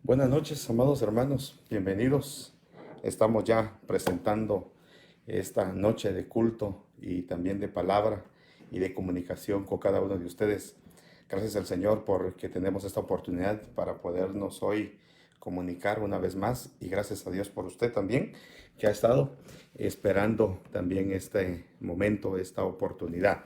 Buenas noches, amados hermanos, bienvenidos. Estamos ya presentando esta noche de culto y también de palabra y de comunicación con cada uno de ustedes. Gracias al Señor porque tenemos esta oportunidad para podernos hoy comunicar una vez más, y gracias a Dios por usted también que ha estado esperando también este momento, esta oportunidad.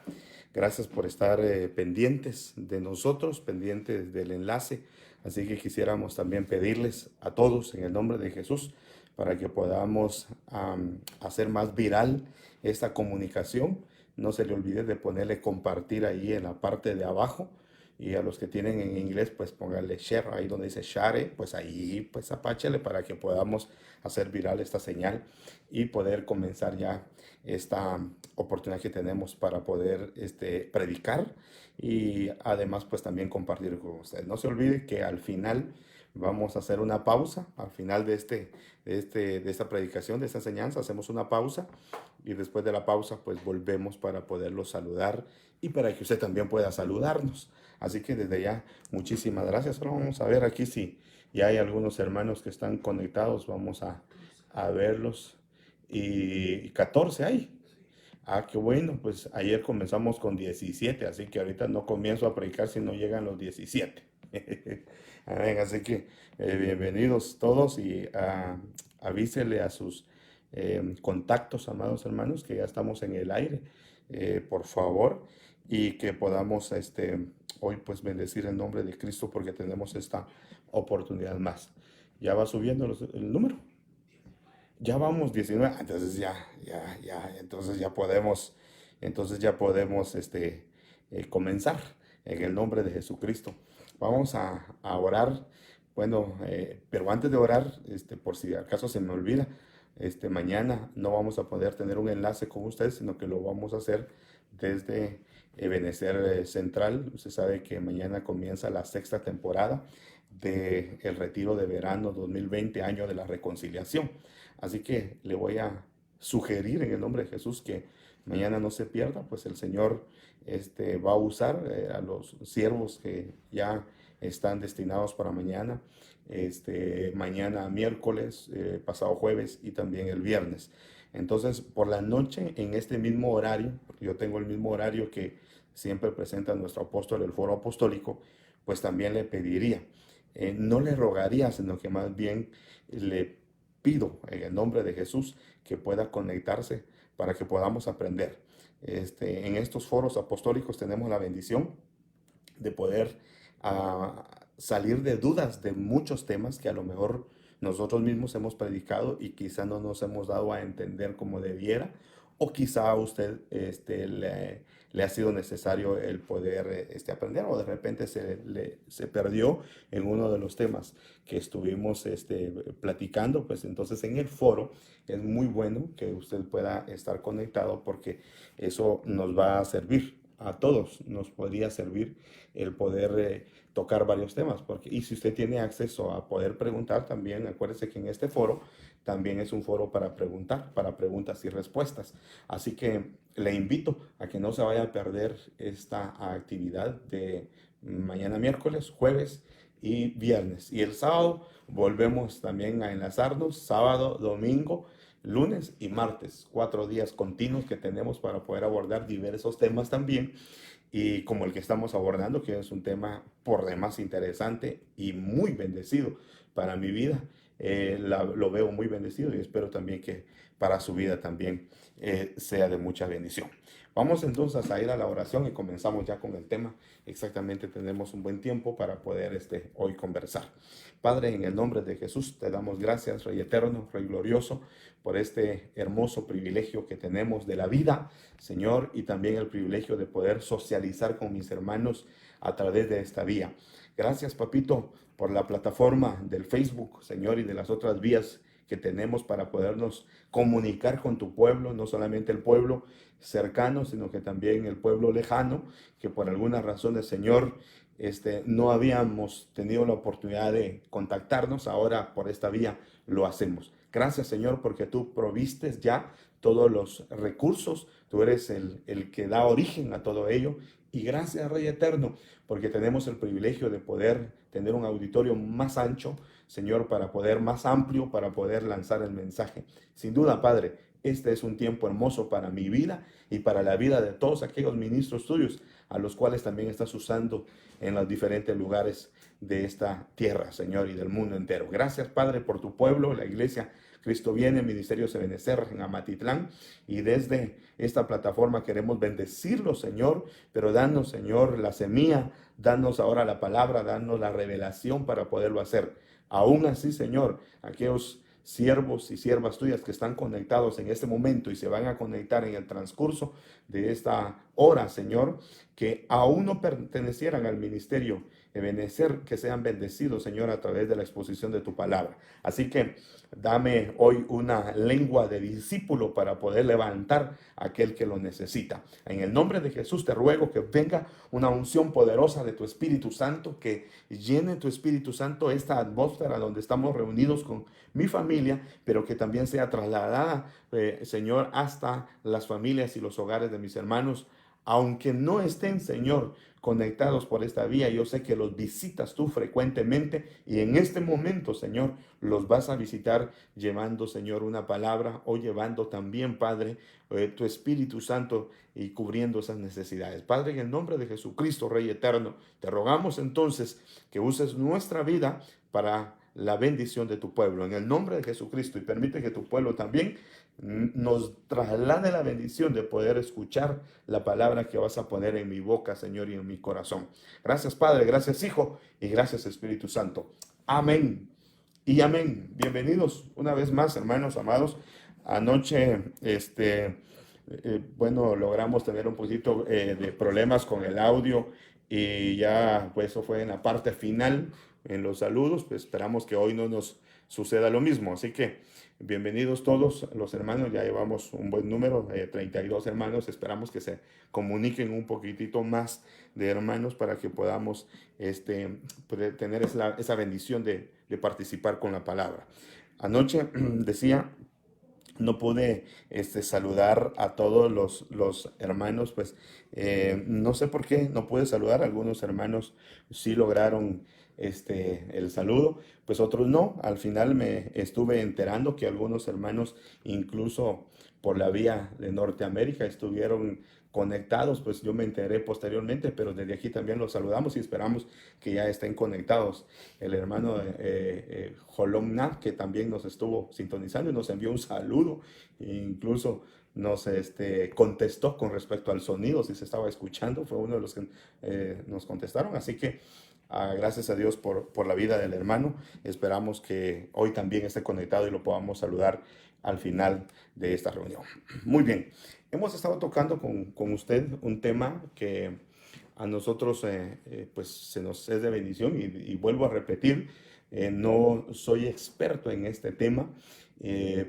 Gracias por estar pendientes de nosotros, pendientes del enlace. Así que quisiéramos también pedirles a todos en el nombre de Jesús para que podamos hacer más viral esta comunicación. No se le olvide de ponerle compartir ahí en la parte de abajo, y a los que tienen en inglés pues pónganle share ahí donde dice share, pues ahí pues apáchale para que podamos hacer viral esta señal y poder comenzar ya esta oportunidad que tenemos para poder predicar, y además pues también compartir con ustedes. No se olvide que al final vamos a hacer una pausa, al final de esta predicación, de esta enseñanza, hacemos una pausa, y después de la pausa pues volvemos para poderlo saludar y para que usted también pueda saludarnos. Así que desde ya, muchísimas gracias. Ahora vamos a ver aquí si ya hay algunos hermanos que están conectados, vamos a verlos. Y 14 hay. Ah, qué bueno, pues ayer comenzamos con 17, así que ahorita no comienzo a predicar si no llegan los 17. Amén, así que bienvenidos todos, y avísele a sus contactos, amados hermanos, que ya estamos en el aire, por favor, y que podamos hoy pues bendecir el nombre de Cristo porque tenemos esta oportunidad más. Ya va subiendo el número. Ya vamos 19, entonces entonces ya podemos comenzar en el nombre de Jesucristo. Vamos a orar, bueno, pero antes de orar, por si acaso se me olvida, mañana no vamos a poder tener un enlace con ustedes, sino que lo vamos a hacer desde Ebenecer Central. Usted sabe que mañana comienza la sexta temporada del Retiro de Verano 2020, Año de la Reconciliación. Así que le voy a sugerir en el nombre de Jesús que mañana no se pierda, pues el Señor va a usar a los siervos que ya están destinados para mañana, mañana miércoles, pasado jueves y también el viernes. Entonces, por la noche, en este mismo horario, porque yo tengo el mismo horario que siempre presenta nuestro apóstol, el foro apostólico, pues también le pediría, no le rogaría, sino que más bien le pido en el nombre de Jesús que pueda conectarse para que podamos aprender. En estos foros apostólicos tenemos la bendición de poder salir de dudas de muchos temas que a lo mejor nosotros mismos hemos predicado y quizá no nos hemos dado a entender como debiera, o quizá a usted le ha sido necesario el poder aprender, o de repente se perdió en uno de los temas que estuvimos platicando. Pues entonces en el foro es muy bueno que usted pueda estar conectado, porque eso nos va a servir. A todos nos podría servir el poder tocar varios temas, y si usted tiene acceso a poder preguntar también, acuérdese que en este foro también es un foro para preguntar, para preguntas y respuestas. Así que le invito a que no se vaya a perder esta actividad de mañana miércoles, jueves y viernes. Y el sábado volvemos también a enlazarnos, sábado, domingo, lunes y martes, 4 días continuos que tenemos para poder abordar diversos temas también, y como el que estamos abordando, que es un tema por demás interesante y muy bendecido para mi vida. Lo veo muy bendecido, y espero también que para su vida también sea de mucha bendición. Vamos entonces a ir a la oración y comenzamos ya con el tema. Exactamente, tenemos un buen tiempo para poder hoy conversar. Padre, en el nombre de Jesús te damos gracias, Rey eterno, Rey glorioso, por este hermoso privilegio que tenemos de la vida, Señor, y también el privilegio de poder socializar con mis hermanos a través de esta vía. Gracias, papito, por la plataforma del Facebook, Señor, y de las otras vías que tenemos para podernos comunicar con tu pueblo, no solamente el pueblo cercano, sino que también el pueblo lejano, que por algunas razones, Señor, no habíamos tenido la oportunidad de contactarnos. Ahora por esta vía lo hacemos. Gracias, Señor, porque tú provistes ya todos los recursos. Tú eres el que da origen a todo ello, Y gracias, Rey Eterno, porque tenemos el privilegio de poder tener un auditorio más ancho, Señor, para poder más amplio, para poder lanzar el mensaje. Sin duda, Padre, este es un tiempo hermoso para mi vida y para la vida de todos aquellos ministros tuyos, a los cuales también estás usando en los diferentes lugares de esta tierra, Señor, y del mundo entero. Gracias, Padre, por tu pueblo, la iglesia Cristo Viene, Ministerio Sebenecer en Amatitlán, y desde esta plataforma queremos bendecirlo, Señor, pero danos, Señor, la semilla, danos ahora la palabra, danos la revelación para poderlo hacer. Aún así, Señor, aquellos siervos y siervas tuyas que están conectados en este momento y se van a conectar en el transcurso de esta hora, Señor, que aún no pertenecieran al ministerio Ebenecer, que sean bendecidos, Señor, a través de la exposición de tu palabra. Así que dame hoy una lengua de discípulo para poder levantar a aquel que lo necesita. En el nombre de Jesús te ruego que venga una unción poderosa de tu Espíritu Santo, que llene tu Espíritu Santo esta atmósfera donde estamos reunidos con mi familia, pero que también sea trasladada, Señor, hasta las familias y los hogares de mis hermanos, aunque no estén, Señor, conectados por esta vía. Yo sé que los visitas tú frecuentemente y en este momento, Señor, los vas a visitar llevando, Señor, una palabra o llevando también, Padre, tu Espíritu Santo y cubriendo esas necesidades. Padre, en el nombre de Jesucristo, Rey Eterno, te rogamos entonces que uses nuestra vida para la bendición de tu pueblo. En el nombre de Jesucristo, y permite que tu pueblo también nos traslade la bendición de poder escuchar la palabra que vas a poner en mi boca, Señor, y en mi corazón. Gracias, Padre, gracias, Hijo, y gracias, Espíritu Santo. Amén y amén. Bienvenidos una vez más, hermanos amados. Anoche, bueno, logramos tener un poquito de problemas con el audio y ya, pues eso fue en la parte final, en los saludos. Pues esperamos que hoy no nos suceda lo mismo. Así que bienvenidos todos los hermanos, ya llevamos un buen número, 32 hermanos. Esperamos que se comuniquen un poquitito más de hermanos para que podamos tener esa bendición de participar con la palabra. Anoche decía, no pude saludar a todos los hermanos, pues no sé por qué no pude saludar. Algunos hermanos sí lograron el saludo, pues otros no. Al final me estuve enterando que algunos hermanos, incluso por la vía de Norteamérica, estuvieron conectados. Pues yo me enteré posteriormente, pero desde aquí también los saludamos y esperamos que ya estén conectados. El hermano Jolomna, que también nos estuvo sintonizando y nos envió un saludo, e incluso nos contestó con respecto al sonido, si se estaba escuchando, fue uno de los que nos contestaron. Así que gracias a Dios por la vida del hermano. Esperamos que hoy también esté conectado y lo podamos saludar al final de esta reunión. Muy bien, hemos estado tocando con usted un tema que a nosotros pues se nos es de bendición y vuelvo a repetir, no soy experto en este tema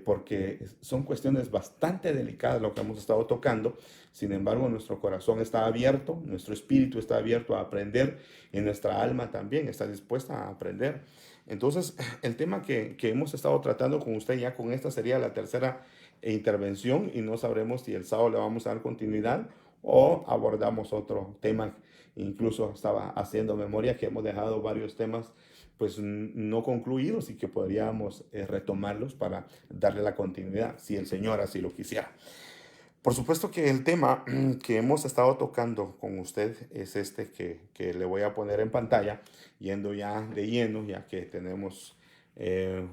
porque son cuestiones bastante delicadas lo que hemos estado tocando. Sin embargo, nuestro corazón está abierto, nuestro espíritu está abierto a aprender y nuestra alma también está dispuesta a aprender. Entonces, el tema que hemos estado tratando con usted, ya con esta sería la tercera intervención, y no sabremos si el sábado le vamos a dar continuidad o abordamos otro tema. Incluso estaba haciendo memoria que hemos dejado varios temas pues no concluidos y que podríamos retomarlos para darle la continuidad, si el Señor así lo quisiera. Por supuesto que el tema que hemos estado tocando con usted es que le voy a poner en pantalla, yendo ya de lleno, ya que tenemos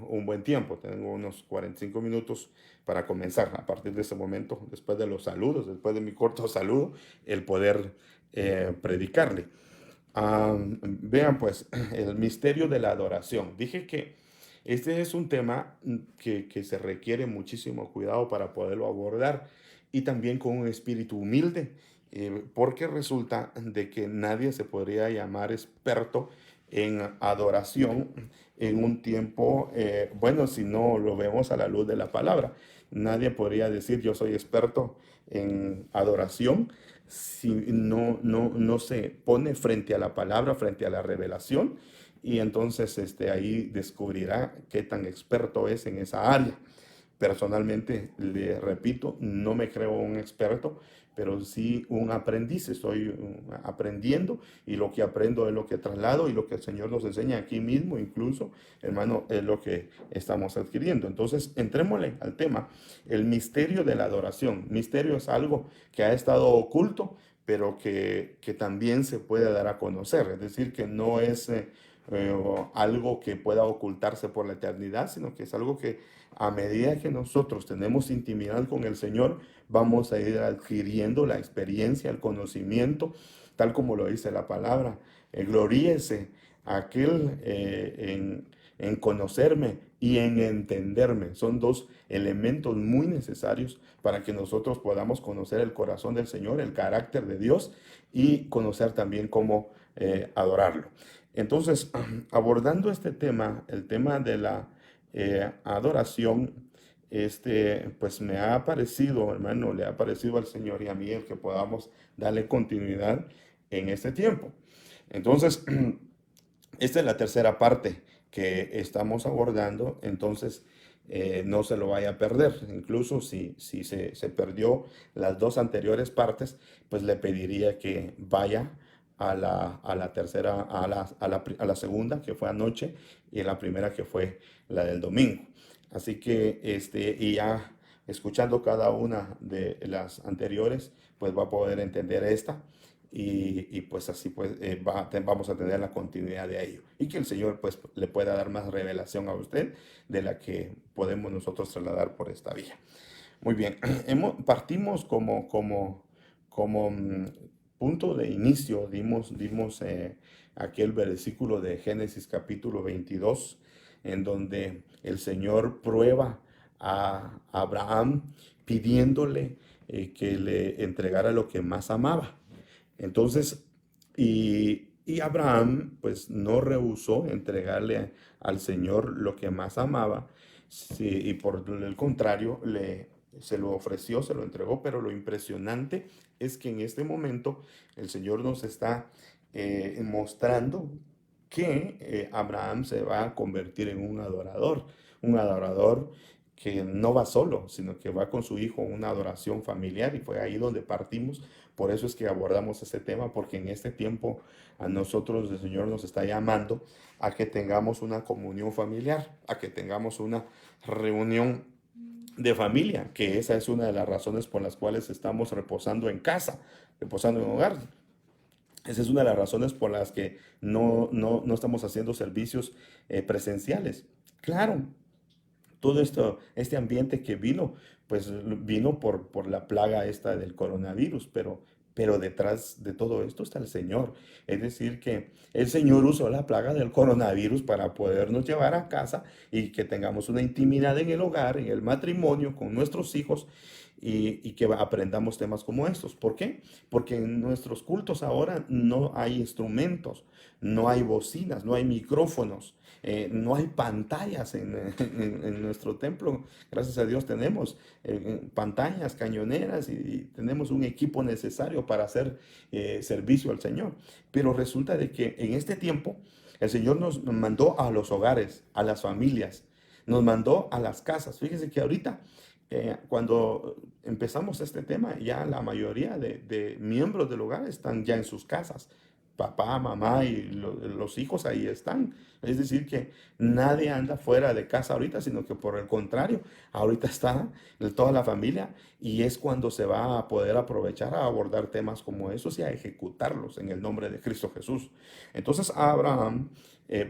un buen tiempo. Tengo unos 45 minutos para comenzar. A partir de ese momento, después de los saludos, después de mi corto saludo, el poder predicarle. Vean pues, el misterio de la adoración. Dije que este es un tema que se requiere muchísimo cuidado para poderlo abordar, y también con un espíritu humilde, porque resulta de que nadie se podría llamar experto en adoración en un tiempo, bueno, si no lo vemos a la luz de la palabra. Nadie podría decir yo soy experto en adoración si no se pone frente a la palabra, frente a la revelación, y entonces ahí descubrirá qué tan experto es en esa área. Personalmente, le repito, no me creo un experto, pero sí un aprendiz. Estoy aprendiendo y lo que aprendo es lo que traslado y lo que el Señor nos enseña aquí mismo, incluso, hermano, es lo que estamos adquiriendo. Entonces, entrémosle al tema, el misterio de la adoración. Misterio es algo que ha estado oculto, pero que también se puede dar a conocer. Es decir, que no es algo que pueda ocultarse por la eternidad, sino que es algo que a medida que nosotros tenemos intimidad con el Señor, vamos a ir adquiriendo la experiencia, el conocimiento, tal como lo dice la palabra. Gloríese aquel en conocerme y en entenderme. Son dos elementos muy necesarios para que nosotros podamos conocer el corazón del Señor, el carácter de Dios y conocer también cómo adorarlo. Entonces, abordando este tema, el tema de la adoración, pues me ha parecido, hermano, le ha parecido al Señor y a mí el que podamos darle continuidad en este tiempo. Entonces, esta es la tercera parte que estamos abordando, entonces no se lo vaya a perder. Incluso si se perdió las dos anteriores partes, pues le pediría que vaya a la tercera, a la segunda, que fue anoche, y la primera, que fue la del domingo. Así que, y ya escuchando cada una de las anteriores, pues va a poder entender esta. Y pues así pues vamos a tener la continuidad de ello. Y que el Señor pues le pueda dar más revelación a usted de la que podemos nosotros trasladar por esta vía. Muy bien, partimos como punto de inicio, dimos aquel versículo de Génesis capítulo 22, en donde el Señor prueba a Abraham pidiéndole que le entregara lo que más amaba. Entonces, y Abraham pues no rehusó entregarle al Señor lo que más amaba, sí, y por el contrario se lo ofreció, se lo entregó, pero lo impresionante es que en este momento el Señor nos está mostrando que Abraham se va a convertir en un adorador que no va solo, sino que va con su hijo, una adoración familiar, y fue ahí donde partimos. Por eso es que abordamos este tema, porque en este tiempo a nosotros el Señor nos está llamando a que tengamos una comunión familiar, a que tengamos una reunión de familia, que esa es una de las razones por las cuales estamos reposando en casa, reposando en hogar. Esa es una de las razones por las que no estamos haciendo servicios presenciales. Claro, todo esto, este ambiente que vino, pues vino por la plaga esta del coronavirus, pero detrás de todo esto está el Señor. Es decir, que el Señor usó la plaga del coronavirus para podernos llevar a casa y que tengamos una intimidad en el hogar, en el matrimonio, con nuestros hijos, y que aprendamos temas como estos. ¿Por qué? Porque en nuestros cultos ahora no hay instrumentos, no hay bocinas, no hay micrófonos, no hay pantallas en nuestro templo. Gracias a Dios tenemos pantallas, cañoneras y tenemos un equipo necesario para hacer servicio al Señor. Pero resulta de que en este tiempo el Señor nos mandó a los hogares, a las familias, nos mandó a las casas. Fíjese que ahorita, cuando empezamos este tema, ya la mayoría de miembros del hogar están ya en sus casas. Papá, mamá y los hijos ahí están. Es decir, que nadie anda fuera de casa ahorita, sino que por el contrario, ahorita está toda la familia, y es cuando se va a poder aprovechar a abordar temas como esos y a ejecutarlos en el nombre de Cristo Jesús. Entonces, a Abraham,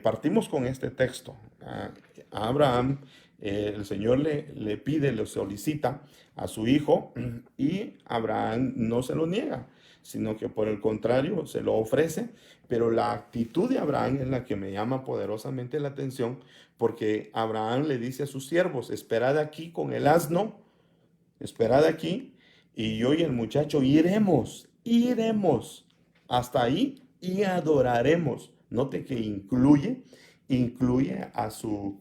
partimos con este texto. A Abraham, el Señor le pide, le solicita a su hijo, y Abraham no se lo niega, sino que por el contrario se lo ofrece. Pero la actitud de Abraham es la que me llama poderosamente la atención, porque Abraham le dice a sus siervos: esperad aquí con el asno, esperad aquí, y yo y el muchacho iremos hasta ahí y adoraremos. Note que incluye a su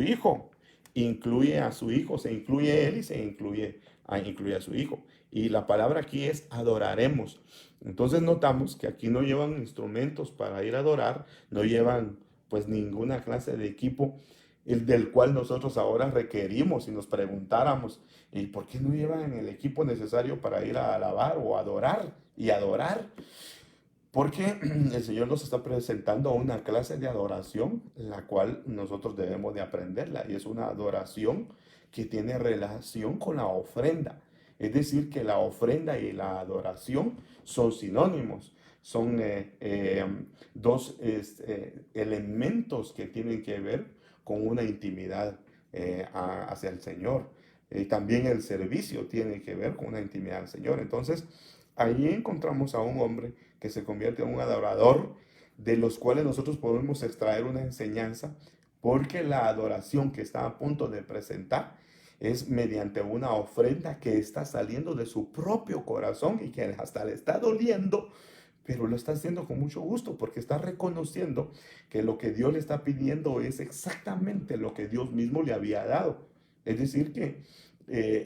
hijo, incluye a su hijo, se incluye él y incluye a su hijo. Y la palabra aquí es adoraremos. Entonces notamos que aquí no llevan instrumentos para ir a adorar, no llevan pues ninguna clase de equipo el del cual nosotros ahora requerimos y nos preguntáramos, ¿y por qué no llevan el equipo necesario para ir a alabar o adorar y adorar? Porque el Señor nos está presentando una clase de adoración, la cual nosotros debemos de aprenderla, y es una adoración que tiene relación con la ofrenda. Es decir, que la ofrenda y la adoración son sinónimos, son dos elementos que tienen que ver con una intimidad hacia el Señor. También el servicio tiene que ver con una intimidad al Señor. Entonces, ahí encontramos a un hombre que se convierte en un adorador, de los cuales nosotros podemos extraer una enseñanza, porque la adoración que está a punto de presentar es mediante una ofrenda que está saliendo de su propio corazón y que hasta le está doliendo, pero lo está haciendo con mucho gusto porque está reconociendo que lo que Dios le está pidiendo es exactamente lo que Dios mismo le había dado. Es decir, que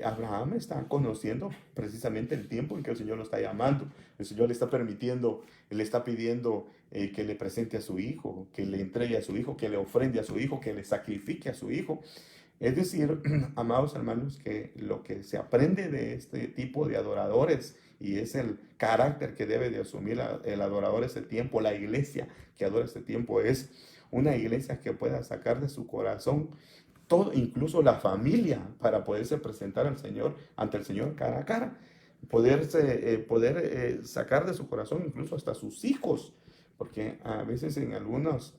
Abraham está conociendo precisamente el tiempo en que el Señor lo está llamando. El Señor le está permitiendo, le está pidiendo que le presente a su hijo, que le entregue a su hijo, que le ofrende a su hijo, que le sacrifique a su hijo. Es decir, amados hermanos, que lo que se aprende de este tipo de adoradores, y es el carácter que debe de asumir el adorador ese tiempo, la iglesia que adora este tiempo, es una iglesia que pueda sacar de su corazón todo, incluso la familia, para poderse presentar al Señor, ante el Señor cara a cara, poder sacar de su corazón incluso hasta sus hijos, porque a veces en algunas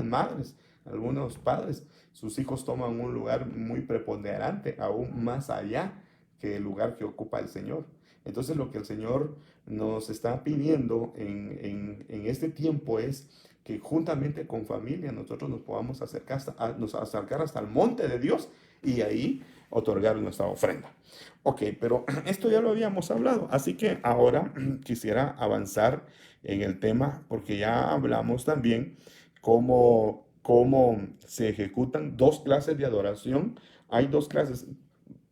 madres, algunos padres, sus hijos toman un lugar muy preponderante, aún más allá que el lugar que ocupa el Señor. Entonces lo que el Señor nos está pidiendo en este tiempo es que juntamente con familia nosotros nos podamos acercar hasta el monte de Dios y ahí otorgar nuestra ofrenda. Ok, pero esto ya lo habíamos hablado, así que ahora quisiera avanzar en el tema porque ya hablamos también cómo se ejecutan dos clases de adoración. Hay dos clases,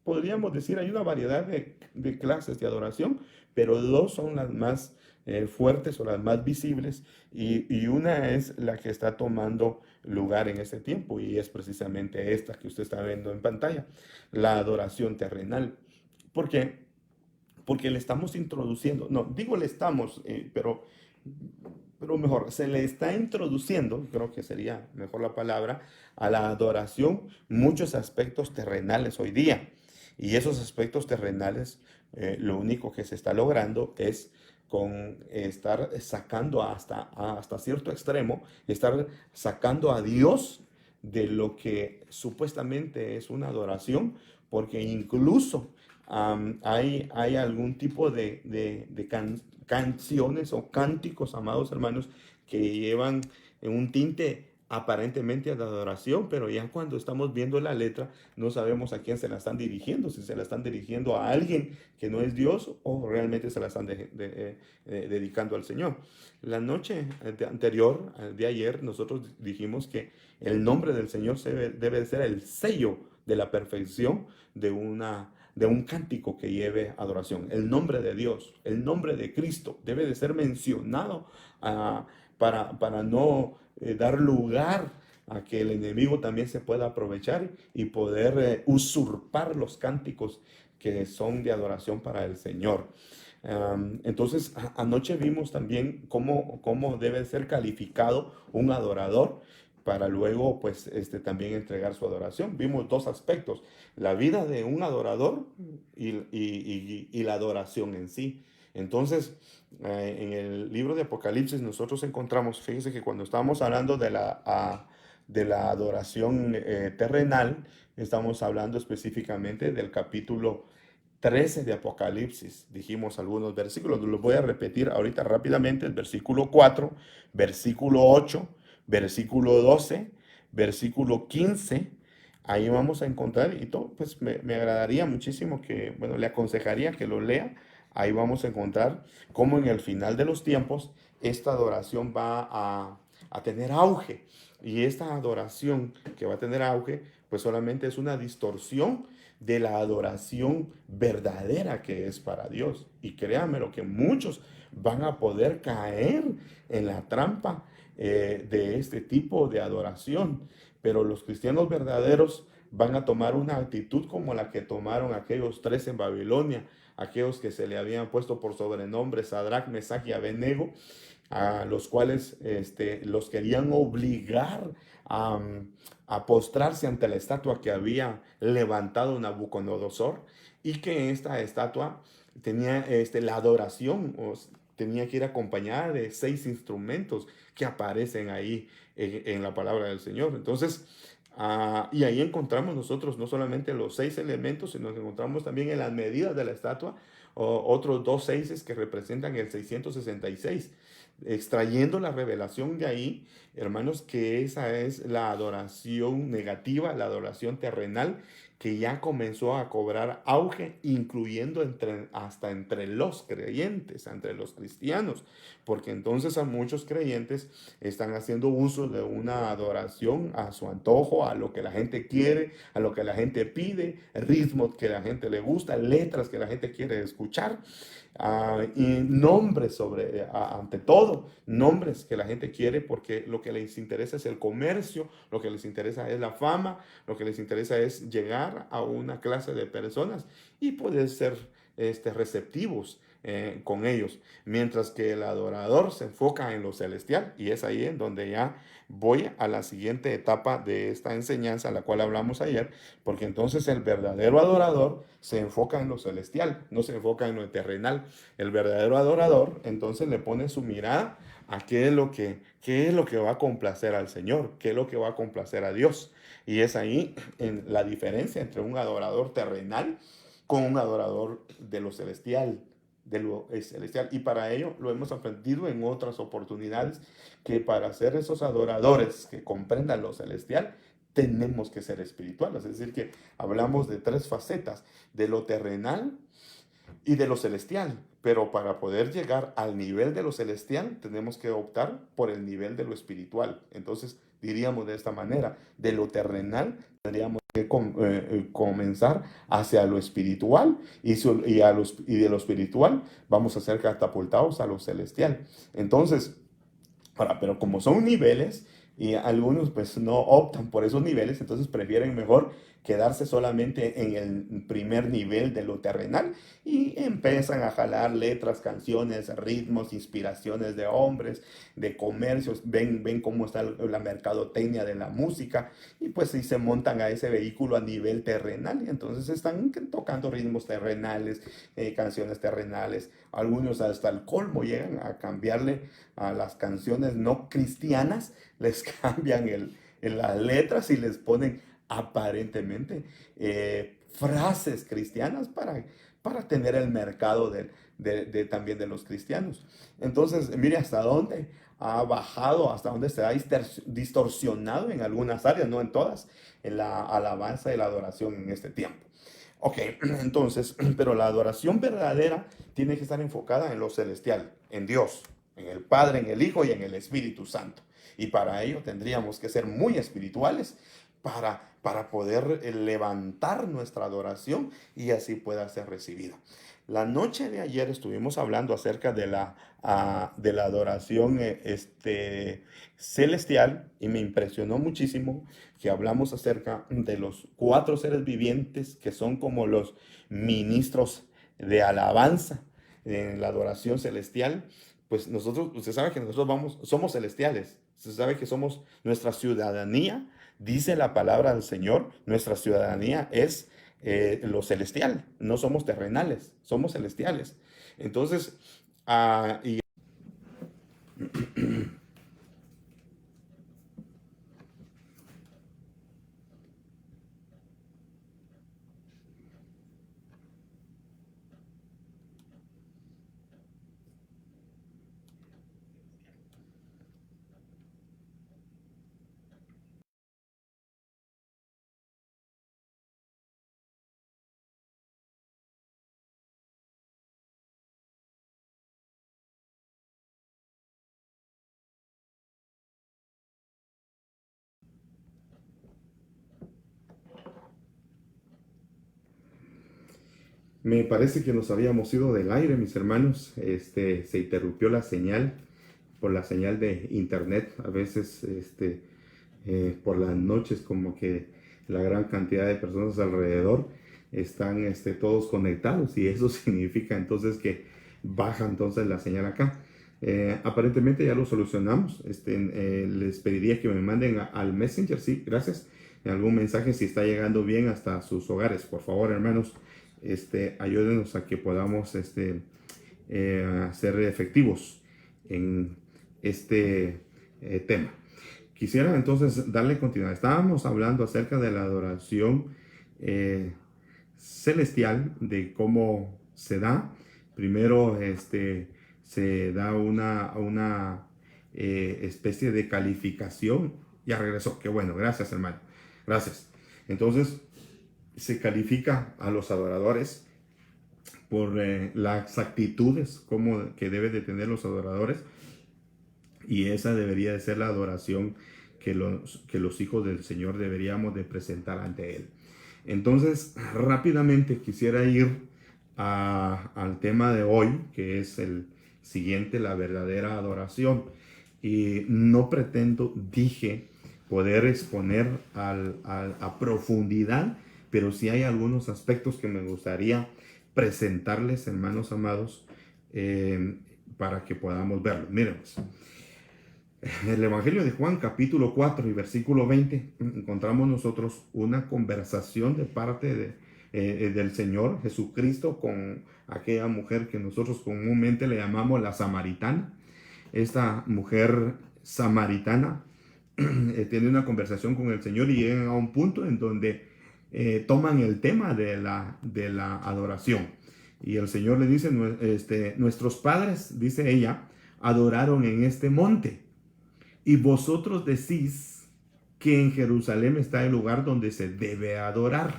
podríamos decir, hay una variedad de clases de adoración, pero dos son las más fuertes o las más visibles, y una es la que está tomando lugar en este tiempo, y es precisamente esta que usted está viendo en pantalla, la adoración terrenal. ¿Por qué? Porque le estamos introduciendo, no, digo le estamos, pero mejor, se le está introduciendo, creo que sería mejor la palabra, a la adoración muchos aspectos terrenales hoy día. Y esos aspectos terrenales, lo único que se está logrando es con estar sacando hasta cierto extremo, estar sacando a Dios de lo que supuestamente es una adoración, porque incluso hay algún tipo de canciones o cánticos, amados hermanos, que llevan un tinte aparentemente de adoración, pero ya cuando estamos viendo la letra no sabemos a quién se la están dirigiendo, si se la están dirigiendo a alguien que no es Dios o realmente se la están dedicando al Señor. La noche anterior, el de ayer, nosotros dijimos que el nombre del Señor debe ser el sello de la perfección de un cántico que lleve adoración. El nombre de Dios, el nombre de Cristo debe de ser mencionado para no dar lugar a que el enemigo también se pueda aprovechar y poder usurpar los cánticos que son de adoración para el Señor. Entonces, anoche vimos también cómo debe ser calificado un adorador para luego, pues, también entregar su adoración. Vimos dos aspectos, la vida de un adorador y la adoración en sí. Entonces, en el libro de Apocalipsis nosotros encontramos, fíjense que cuando estábamos hablando de la adoración terrenal, estamos hablando específicamente del capítulo 13 de Apocalipsis. Dijimos algunos versículos, los voy a repetir ahorita rápidamente: el versículo 4, versículo 8, versículo 12, versículo 15. Ahí vamos a encontrar, y todo, pues me agradaría muchísimo que, bueno, le aconsejaría que lo lea. Ahí vamos a encontrar cómo en el final de los tiempos esta adoración va a tener auge. Y esta adoración que va a tener auge, pues solamente es una distorsión de la adoración verdadera que es para Dios. Y créanme lo que muchos van a poder caer en la trampa de este tipo de adoración. pero los cristianos verdaderos van a tomar una actitud como la que tomaron aquellos tres en Babilonia, aquellos que se le habían puesto por sobrenombre Sadrach, Mesach y Abednego, a los cuales los querían obligar a, a postrarse ante la estatua que había levantado Nabucodonosor, y que esta estatua tenía la adoración, tenía que ir acompañada de 6 instrumentos que aparecen ahí en la palabra del Señor. Entonces, y ahí encontramos nosotros no solamente los 6 elementos, sino que encontramos también en las medidas de la estatua otros dos seises que representan el 666, extrayendo la revelación de ahí, hermanos, que esa es la adoración negativa, la adoración terrenal, que ya comenzó a cobrar auge, incluyendo hasta entre los creyentes, entre los cristianos, porque entonces a muchos creyentes están haciendo uso de una adoración a su antojo, a lo que la gente quiere, a lo que la gente pide, ritmos que la gente le gusta, letras que la gente quiere escuchar. Y nombres ante todo, nombres que la gente quiere, porque lo que les interesa es el comercio, lo que les interesa es la fama, lo que les interesa es llegar a una clase de personas y poder ser receptivos con ellos, mientras que el adorador se enfoca en lo celestial, y es ahí en donde ya voy a la siguiente etapa de esta enseñanza, a la cual hablamos ayer, porque entonces el verdadero adorador se enfoca en lo celestial, no se enfoca en lo terrenal. El verdadero adorador entonces le pone su mirada a qué es lo que va a complacer al Señor, qué es lo que va a complacer a Dios. Y es ahí en la diferencia entre un adorador terrenal con un adorador de lo celestial, celestial. Y para ello lo hemos aprendido en otras oportunidades, que para ser esos adoradores que comprendan lo celestial, tenemos que ser espirituales. Es decir, que hablamos de 3 facetas: de lo terrenal y de lo celestial. Pero para poder llegar al nivel de lo celestial, tenemos que optar por el nivel de lo espiritual. Entonces, diríamos de esta manera: de lo terrenal tendríamos que comenzar hacia lo espiritual, y de lo espiritual vamos a ser catapultados a lo celestial. Entonces, pero como son niveles, y algunos pues no optan por esos niveles, entonces prefieren mejor quedarse solamente en el primer nivel de lo terrenal, y empiezan a jalar letras, canciones, ritmos, inspiraciones de hombres, de comercios, ven cómo está la mercadotecnia de la música, y pues sí se montan a ese vehículo a nivel terrenal, y entonces están tocando ritmos terrenales, canciones terrenales. Algunos hasta el colmo llegan a cambiarle a las canciones no cristianas, les cambian en las letras y les ponen aparentemente frases cristianas para tener el mercado también de los cristianos. Entonces, mire hasta dónde ha bajado, hasta dónde se ha distorsionado en algunas áreas, no en todas, en la alabanza y la adoración en este tiempo. Ok, entonces, pero la adoración verdadera tiene que estar enfocada en lo celestial, en Dios, en el Padre, en el Hijo y en el Espíritu Santo. Y para ello tendríamos que ser muy espirituales para poder levantar nuestra adoración y así pueda ser recibida. La noche de ayer estuvimos hablando acerca de la adoración celestial, y me impresionó muchísimo que hablamos acerca de los 4 seres vivientes que son como los ministros de alabanza en la adoración celestial. Pues nosotros, usted sabe que nosotros somos celestiales, usted sabe que somos nuestra ciudadanía. Dice la palabra del Señor, nuestra ciudadanía es lo celestial, no somos terrenales, somos celestiales. Entonces, y me parece que nos habíamos ido del aire, mis hermanos. Se interrumpió la señal por la señal de internet. A veces por las noches, como que la gran cantidad de personas alrededor están todos conectados, y eso significa entonces que baja entonces la señal acá. Aparentemente ya lo solucionamos. Les pediría que me manden al Messenger, sí, gracias, algún mensaje si está llegando bien hasta sus hogares. Por favor, hermanos, ayúdenos a que podamos ser efectivos en este tema. Quisiera entonces darle continuidad. Estábamos hablando acerca de la adoración celestial, de cómo se da. Primero se da una especie de calificación. Ya regresó, qué bueno, gracias hermano, gracias. Entonces se califica a los adoradores por las actitudes que deben de tener los adoradores, y esa debería de ser la adoración que los hijos del Señor deberíamos de presentar ante Él. Entonces, rápidamente quisiera ir al tema de hoy, que es el siguiente, la verdadera adoración. Y no pretendo, poder exponer a profundidad, pero sí hay algunos aspectos que me gustaría presentarles, hermanos amados, para que podamos verlo. Miremos. En el Evangelio de Juan, capítulo 4 y versículo 20, encontramos nosotros una conversación de parte del Señor Jesucristo con aquella mujer que nosotros comúnmente le llamamos la samaritana. Esta mujer samaritana tiene una conversación con el Señor y llegan a un punto en donde toman el tema de la adoración. Y el Señor le dice, nuestros padres, dice ella, adoraron en este monte. Y vosotros decís que en Jerusalén está el lugar donde se debe adorar.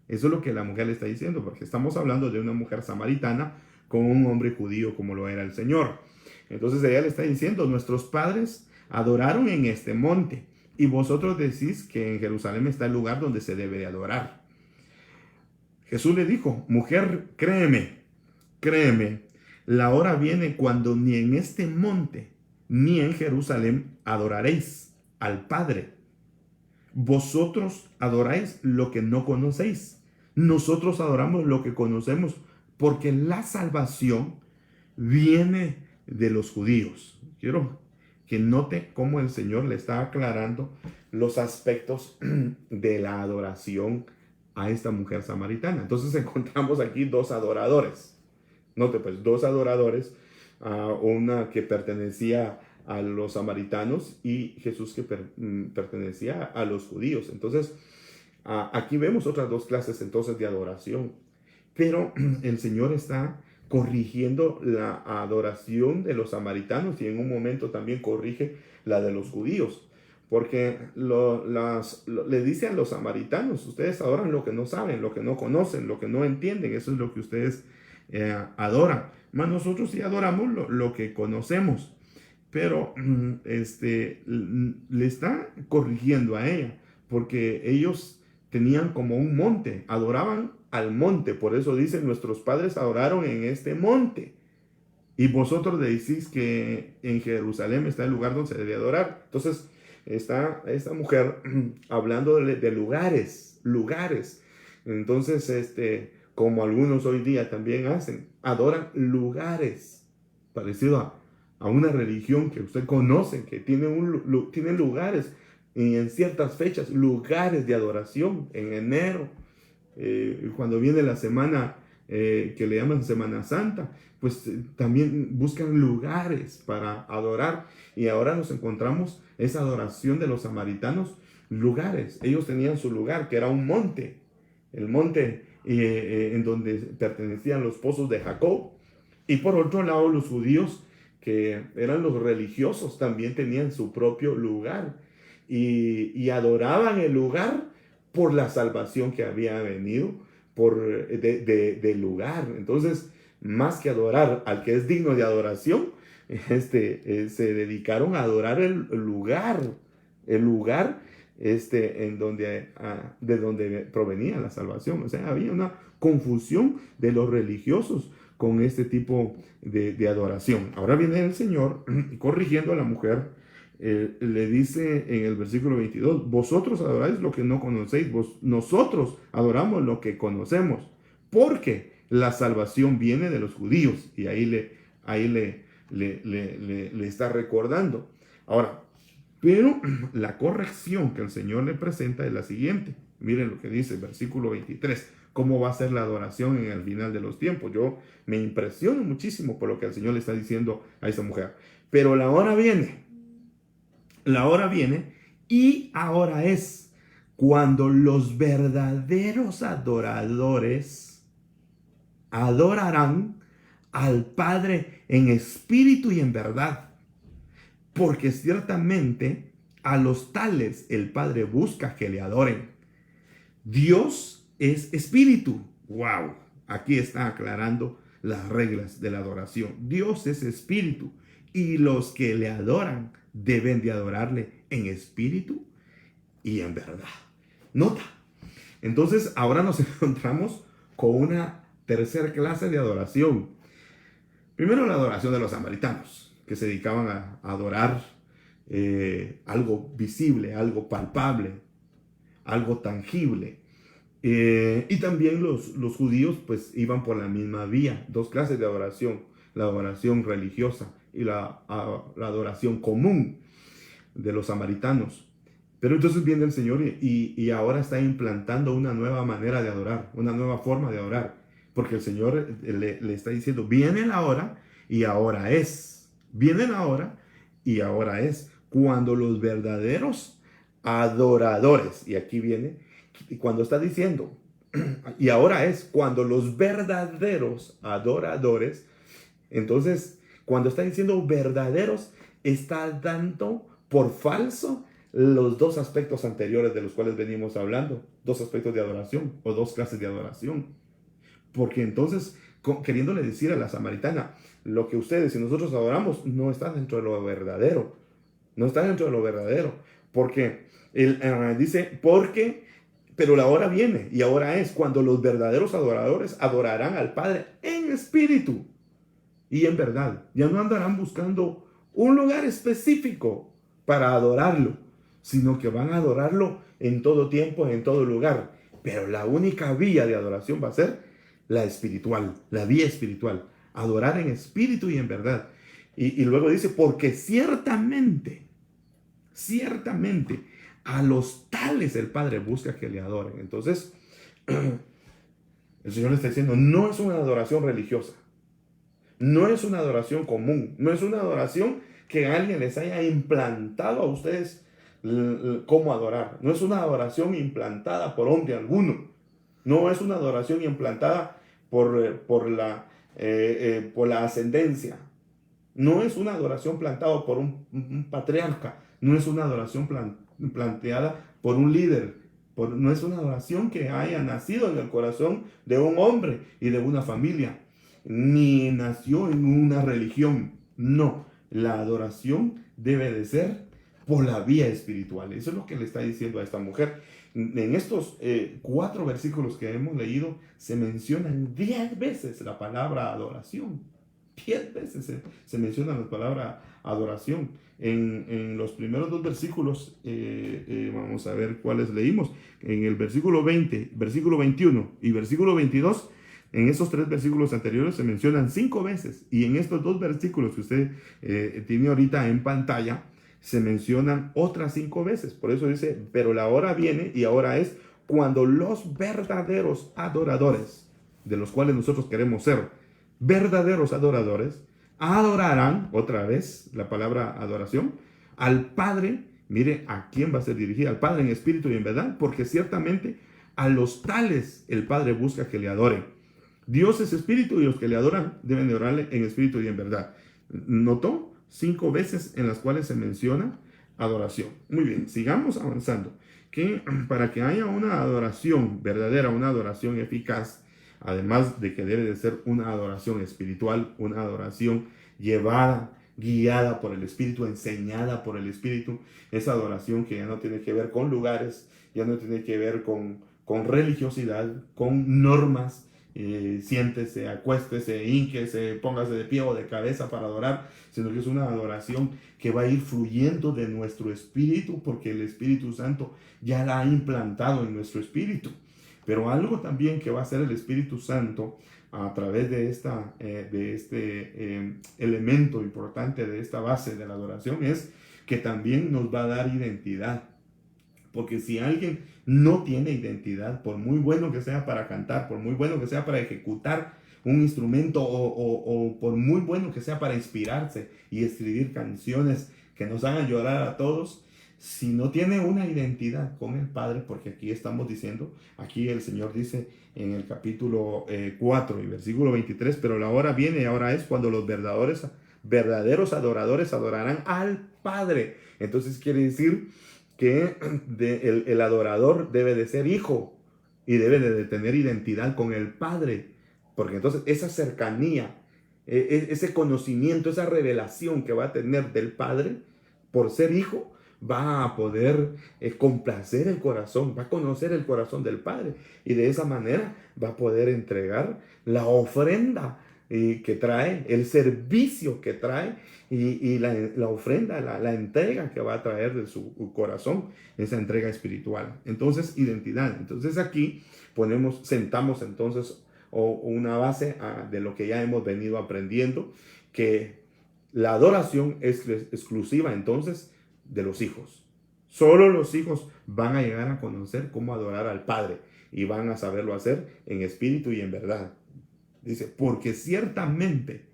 Eso es lo que la mujer le está diciendo, porque estamos hablando de una mujer samaritana con un hombre judío como lo era el Señor. Entonces ella le está diciendo, nuestros padres adoraron en este monte, y vosotros decís que en Jerusalén está el lugar donde se debe adorar. Jesús le dijo, mujer, créeme, la hora viene cuando ni en este monte ni en Jerusalén adoraréis al Padre. Vosotros adoráis lo que no conocéis. Nosotros adoramos lo que conocemos, porque la salvación viene de los judíos. Quiero que note cómo el Señor le está aclarando los aspectos de la adoración a esta mujer samaritana. Entonces encontramos aquí dos adoradores. Note pues, dos adoradores, una que pertenecía a los samaritanos y Jesús que pertenecía a los judíos. Entonces aquí vemos otras dos clases entonces de adoración, pero el Señor está corrigiendo la adoración de los samaritanos y en un momento también corrige la de los judíos, porque le dice a los samaritanos, ustedes adoran lo que no saben, lo que no conocen, lo que no entienden, eso es lo que ustedes adoran. Mas nosotros sí adoramos lo que conocemos. Pero le está corrigiendo a ella, porque ellos tenían como un monte, adoraban al monte. Por eso dicen, nuestros padres adoraron en este monte. Y vosotros decís que en Jerusalén está el lugar donde se debe adorar. Entonces está esta mujer hablando de lugares. Entonces, como algunos hoy día también hacen, adoran lugares, parecido a una religión que usted conoce, que tiene lugares en ciertas fechas, lugares de adoración. En enero, cuando viene la semana que le llaman Semana Santa, pues también buscan lugares para adorar. Y ahora nos encontramos esa adoración de los samaritanos, lugares. Ellos tenían su lugar, que era un monte, el monte en donde pertenecían los pozos de Jacob. Y por otro lado, los judíos, que eran los religiosos, también tenían su propio lugar y adoraban el lugar por la salvación que había venido del lugar. Entonces, más que adorar al que es digno de adoración, se dedicaron a adorar el lugar de donde provenía la salvación. O sea, había una confusión de los religiosos con este tipo de adoración. Ahora viene el Señor corrigiendo a la mujer le dice en el versículo 22, vosotros adoráis lo que no conocéis, nosotros adoramos lo que conocemos, porque la salvación viene de los judíos. Y ahí le está recordando. Ahora, pero la corrección que el Señor le presenta es la siguiente. Miren lo que dice el versículo 23. ¿Cómo va a ser la adoración en el final de los tiempos? Yo me impresiono muchísimo por lo que el Señor le está diciendo a esa mujer. Pero la hora viene y ahora es cuando los verdaderos adoradores adorarán al Padre en espíritu y en verdad. Porque ciertamente a los tales el Padre busca que le adoren. Dios es espíritu. ¡Wow! Aquí está aclarando las reglas de la adoración. Dios es espíritu y los que le adoran deben de adorarle en espíritu y en verdad. Nota. Entonces ahora nos encontramos con una tercera clase de adoración. Primero la adoración de los samaritanos, que se dedicaban a adorar algo visible, algo palpable, algo tangible. Y también los judíos pues iban por la misma vía, dos clases de adoración, la adoración religiosa y la adoración común de los samaritanos. Pero entonces viene el Señor y ahora está implantando una nueva manera de adorar, una nueva forma de adorar, porque el Señor le está diciendo, viene la hora y ahora es, viene la hora y ahora es, cuando los verdaderos adoradores, y aquí viene, cuando está diciendo, y ahora es cuando los verdaderos adoradores, entonces, cuando está diciendo verdaderos, está dando por falso los dos aspectos anteriores de los cuales venimos hablando, dos aspectos de adoración o dos clases de adoración. Porque entonces, queriéndole decir a la samaritana, lo que ustedes y nosotros adoramos no está dentro de lo verdadero, no está dentro de lo verdadero, porque él dice, pero la hora viene y ahora es cuando los verdaderos adoradores adorarán al Padre en espíritu y en verdad. Ya no andarán buscando un lugar específico para adorarlo, sino que van a adorarlo en todo tiempo, en todo lugar. Pero la única vía de adoración va a ser la espiritual, la vía espiritual. Adorar en espíritu y en verdad. Y luego dice, porque ciertamente, a los tales el Padre busca que le adoren. Entonces, el Señor le está diciendo, no es una adoración religiosa. No es una adoración común, no es una adoración que alguien les haya implantado a ustedes cómo adorar. No es una adoración implantada por hombre alguno. No es una adoración implantada por la ascendencia. No es una adoración plantada por un patriarca. No es una adoración planteada por un líder. No es una adoración que haya nacido en el corazón de un hombre y de una familia, ni nació en una religión. No, la adoración debe de ser por la vía espiritual. Eso es lo que le está diciendo a esta mujer. En estos 4 versículos que hemos leído se mencionan 10 veces la palabra adoración. 10 veces se menciona la palabra adoración. En los primeros 2 versículos, vamos a ver cuáles leímos. En el versículo 20, versículo 21 y versículo 22, en esos 3 versículos anteriores se mencionan 5 veces. Y en estos 2 versículos que usted tiene ahorita en pantalla, se mencionan otras 5 veces. Por eso dice, pero la hora viene y ahora es cuando los verdaderos adoradores, de los cuales nosotros queremos ser verdaderos adoradores, adorarán, otra vez la palabra adoración, al Padre. Mire a quién va a ser dirigida, al Padre en espíritu y en verdad, porque ciertamente a los tales el Padre busca que le adoren. Dios es espíritu y los que le adoran deben de adorarle en espíritu y en verdad. ¿Notó? 5 veces en las cuales se menciona adoración. Muy bien, sigamos avanzando. Que para que haya una adoración verdadera, una adoración eficaz, además de que debe de ser una adoración espiritual, una adoración llevada, guiada por el Espíritu, enseñada por el Espíritu, esa adoración que ya no tiene que ver con lugares, ya no tiene que ver con religiosidad, con normas, siéntese, acuéstese, hínquese, póngase de pie o de cabeza para adorar, sino que es una adoración que va a ir fluyendo de nuestro espíritu, porque el Espíritu Santo ya la ha implantado en nuestro espíritu. Pero algo también que va a hacer el Espíritu Santo a través de este elemento importante de esta base de la adoración es que también nos va a dar identidad. Porque si alguien no tiene identidad, por muy bueno que sea para cantar, por muy bueno que sea para ejecutar un instrumento o por muy bueno que sea para inspirarse y escribir canciones que nos hagan llorar a todos, si no tiene una identidad con el Padre, porque aquí estamos diciendo, aquí el Señor dice en el capítulo 4 y versículo 23, pero la hora viene y ahora es cuando los verdaderos adoradores adorarán al Padre. Entonces quiere decir que el adorador debe de ser hijo y debe de tener identidad con el Padre, porque entonces esa cercanía, ese conocimiento, esa revelación que va a tener del Padre por ser hijo, va a poder complacer el corazón, va a conocer el corazón del Padre y de esa manera va a poder entregar la ofrenda que trae, el servicio que trae y la ofrenda, la entrega que va a traer de su corazón, esa entrega espiritual. Entonces, identidad. Entonces aquí sentamos entonces una base de lo que ya hemos venido aprendiendo, que la adoración es exclusiva entonces de los hijos. Solo los hijos van a llegar a conocer cómo adorar al Padre y van a saberlo hacer en espíritu y en verdad. Dice, porque ciertamente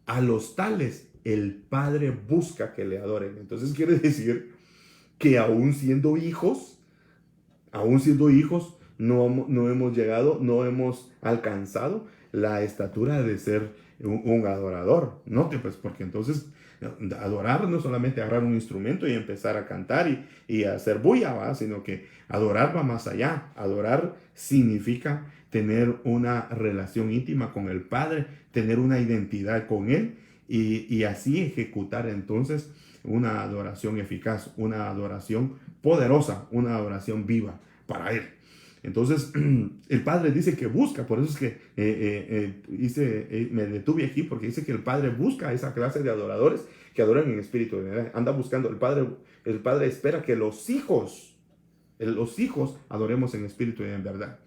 a los tales el Padre busca que le adoren. Entonces quiere decir que aún siendo hijos, no hemos llegado, no hemos alcanzado la estatura de ser un adorador. No, pues porque entonces adorar no es solamente agarrar un instrumento y empezar a cantar y hacer bulla, ¿va? Sino que adorar va más allá. Adorar significa tener una relación íntima con el Padre, tener una identidad con Él y así ejecutar entonces una adoración eficaz, una adoración poderosa, una adoración viva para Él. Entonces, el Padre dice que busca, por eso es que me detuve aquí, porque dice que el Padre busca a esa clase de adoradores que adoran en espíritu. Anda buscando, el Padre espera que los hijos adoremos en espíritu y en verdad.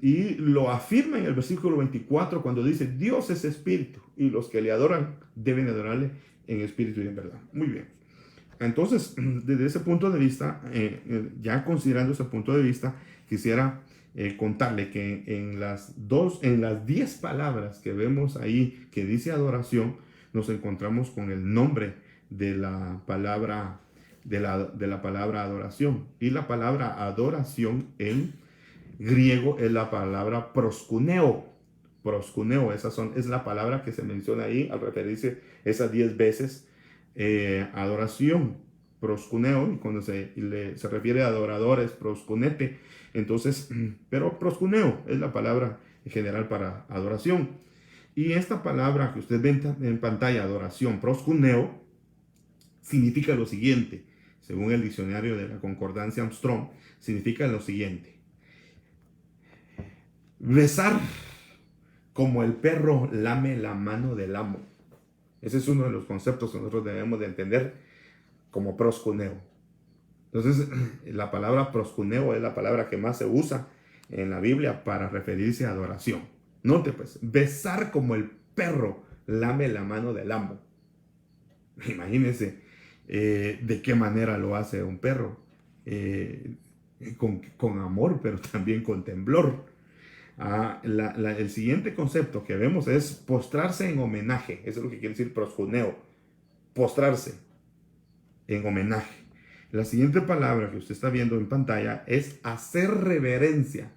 Y lo afirma en el versículo 24 cuando dice, Dios es espíritu y los que le adoran deben adorarle en espíritu y en verdad. Muy bien. Entonces, desde ese punto de vista, ya considerando ese punto de vista, quisiera contarle que en las 10 palabras que vemos ahí que dice adoración, nos encontramos con el nombre de la palabra de la palabra adoración. Y la palabra adoración en griego es la palabra proskuneo. Proskuneo, es la palabra que se menciona ahí al referirse esas 10 veces adoración, proskuneo, y cuando se refiere a adoradores, proskunete. Entonces, pero proskuneo es la palabra en general para adoración. Y esta palabra que usted ve en pantalla, adoración, proskuneo, significa lo siguiente. Según el diccionario de la Concordancia Armstrong, significa lo siguiente: besar como el perro lame la mano del amo. Ese es uno de los conceptos que nosotros debemos de entender como proskuneo. Entonces, la palabra proskuneo es la palabra que más se usa en la Biblia para referirse a adoración. Note pues, besar como el perro lame la mano del amo. Imagínense de qué manera lo hace un perro. Con amor, pero también con temblor. El siguiente concepto que vemos es postrarse en homenaje. Eso es lo que quiere decir proskuneo. Postrarse en homenaje. La siguiente palabra que usted está viendo en pantalla es hacer reverencia.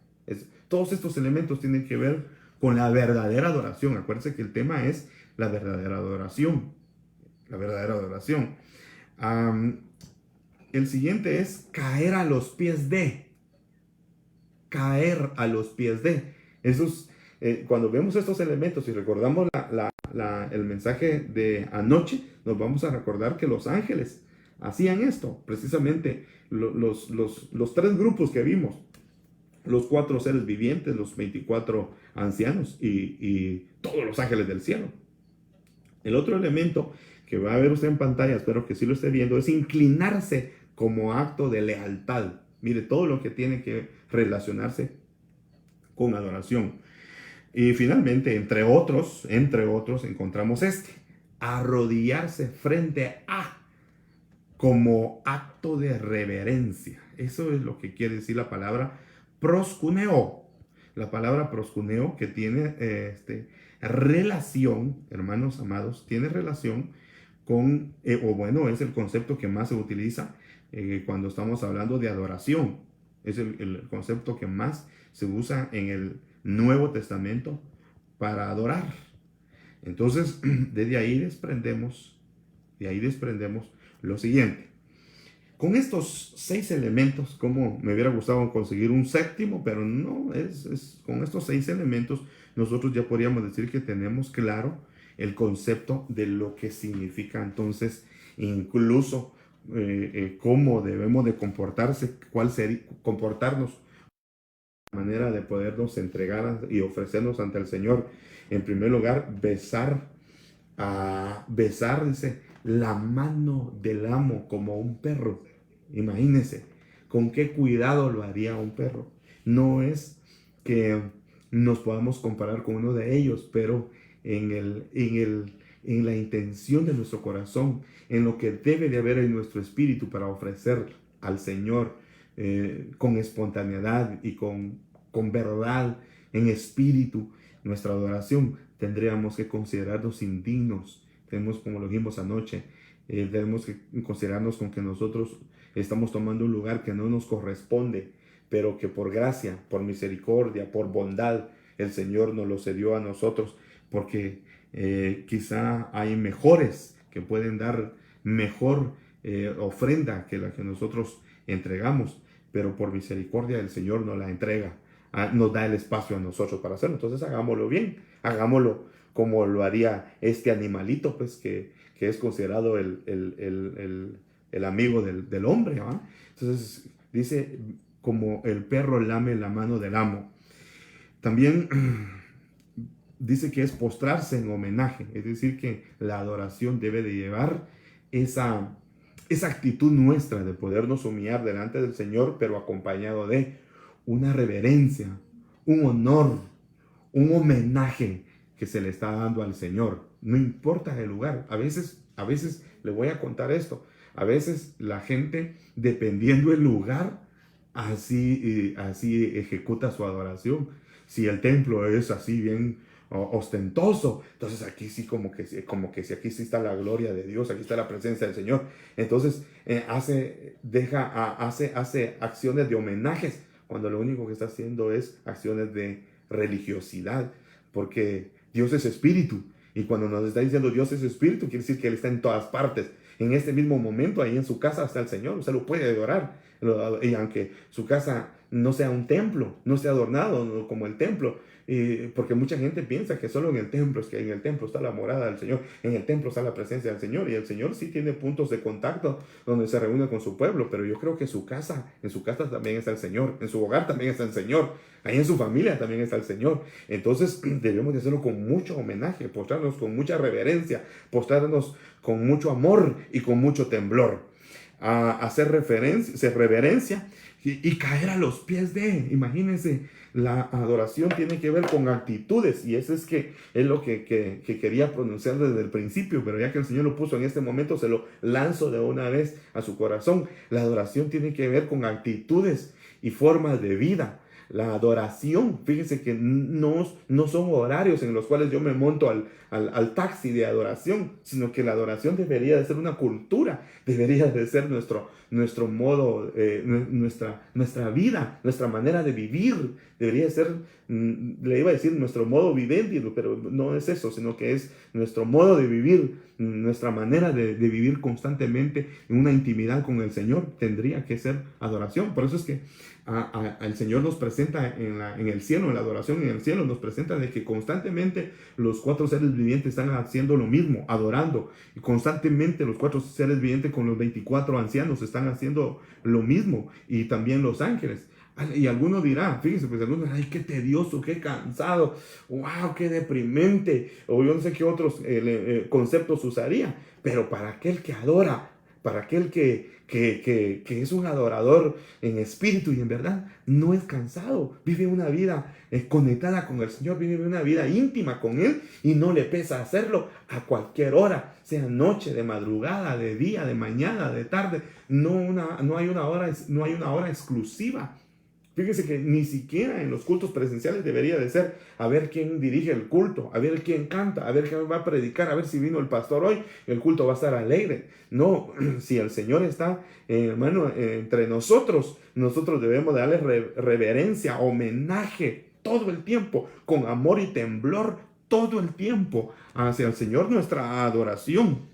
Todos estos elementos tienen que ver con la verdadera adoración. Acuérdense que el tema es la verdadera adoración. La verdadera adoración. El siguiente es caer a los pies de. Caer a los pies de. Cuando vemos estos elementos y recordamos el mensaje de anoche, nos vamos a recordar que los ángeles hacían esto. Precisamente los 3 grupos que vimos. los 4 seres vivientes, los 24 ancianos y todos los ángeles del cielo. El otro elemento que va a ver usted en pantalla, espero que sí lo esté viendo, es inclinarse como acto de lealtad. Mire, todo lo que tiene que relacionarse con adoración. Y finalmente, entre otros, encontramos arrodillarse frente a, como acto de reverencia. Eso es lo que quiere decir la palabra proskuneo. La palabra proskuneo que tiene relación, hermanos amados, tiene relación con, es el concepto que más se utiliza cuando estamos hablando de adoración. Es el concepto que más se usa en el Nuevo Testamento para adorar. Entonces, desde ahí desprendemos lo siguiente. Con estos 6 elementos, como me hubiera gustado conseguir un séptimo, pero no, con estos 6 elementos nosotros ya podríamos decir que tenemos claro el concepto de lo que significa entonces incluso cómo debemos de comportarnos, manera de podernos entregar y ofrecernos ante el Señor. En primer lugar, besar, dice, la mano del amo como un perro. Imagínense con qué cuidado lo haría un perro. No es que nos podamos comparar con uno de ellos, pero en la intención de nuestro corazón, en lo que debe de haber en nuestro espíritu para ofrecer al Señor con espontaneidad y con verdad, en espíritu, nuestra adoración, tendríamos que considerarnos indignos. Tenemos, como lo dijimos anoche, tenemos que considerarnos con que nosotros estamos tomando un lugar que no nos corresponde, pero que por gracia, por misericordia, por bondad, el Señor nos lo cedió a nosotros, porque quizá hay mejores que pueden dar mejor ofrenda que la que nosotros entregamos, pero por misericordia el Señor nos la entrega, nos da el espacio a nosotros para hacerlo. Entonces hagámoslo bien, hagámoslo como lo haría este animalito, pues que es considerado el amigo del hombre, ¿verdad? Entonces dice, como el perro lame la mano del amo. También dice que es postrarse en homenaje, es decir, que la adoración debe de llevar esa actitud nuestra de podernos humillar delante del Señor, pero acompañado de una reverencia, un honor, un homenaje que se le está dando al Señor. No importa el lugar. A veces le voy a contar esto. A veces la gente, dependiendo del lugar, así ejecuta su adoración. Si el templo es así bien ostentoso, entonces aquí sí como que si aquí sí está la gloria de Dios, aquí está la presencia del Señor. Entonces hace acciones de homenajes, cuando lo único que está haciendo es acciones de religiosidad, porque Dios es espíritu, y cuando nos está diciendo Dios es espíritu, quiere decir que Él está en todas partes. En este mismo momento, ahí en su casa está el Señor, usted lo puede adorar, y aunque su casa no sea un templo, no sea adornado como el templo, porque mucha gente piensa que solo en el templo, es que en el templo está la morada del Señor, en el templo está la presencia del Señor, y el Señor sí tiene puntos de contacto donde se reúne con su pueblo, pero yo creo que en su casa también está el Señor, en su hogar también está el Señor, ahí en su familia también está el Señor. Entonces debemos de hacerlo con mucho homenaje, postrarnos con mucha reverencia, postrarnos con mucho amor y con mucho temblor, a hacer reverencia y caer a los pies de. Imagínense, la adoración tiene que ver con actitudes, y eso es lo que quería pronunciar desde el principio, pero ya que el Señor lo puso en este momento, se lo lanzo de una vez a su corazón. La adoración tiene que ver con actitudes y formas de vida. La adoración, fíjense que no son horarios en los cuales yo me monto al taxi de adoración, sino que la adoración debería de ser una cultura, debería de ser nuestro modo, nuestra vida, nuestra manera de vivir, debería de ser, le iba a decir nuestro modo vivendi, pero no es eso, sino que es nuestro modo de vivir, nuestra manera de vivir constantemente en una intimidad con el Señor, tendría que ser adoración. Por eso es que el Señor nos presenta en el cielo, en la adoración en el cielo, nos presenta de que constantemente los 4 seres vivientes están haciendo lo mismo, adorando, y constantemente los 4 seres vivientes con los 24 ancianos están haciendo lo mismo, y también los ángeles. Y algunos dirán, fíjense, pues algunos dirán, ay, qué tedioso, qué cansado, wow, qué deprimente, o yo no sé qué otros conceptos usaría, pero para aquel que adora, para aquel que es un adorador en espíritu y en verdad, no es cansado, vive una vida conectada con el Señor, vive una vida íntima con Él y no le pesa hacerlo a cualquier hora, sea noche, de madrugada, de día, de mañana, de tarde, no hay una hora exclusiva. Fíjese que ni siquiera en los cultos presenciales debería de ser a ver quién dirige el culto, a ver quién canta, a ver quién va a predicar, a ver si vino el pastor hoy, el culto va a estar alegre. No, si el Señor está, hermano, entre nosotros, nosotros debemos darle reverencia, homenaje todo el tiempo, con amor y temblor todo el tiempo hacia el Señor, nuestra adoración.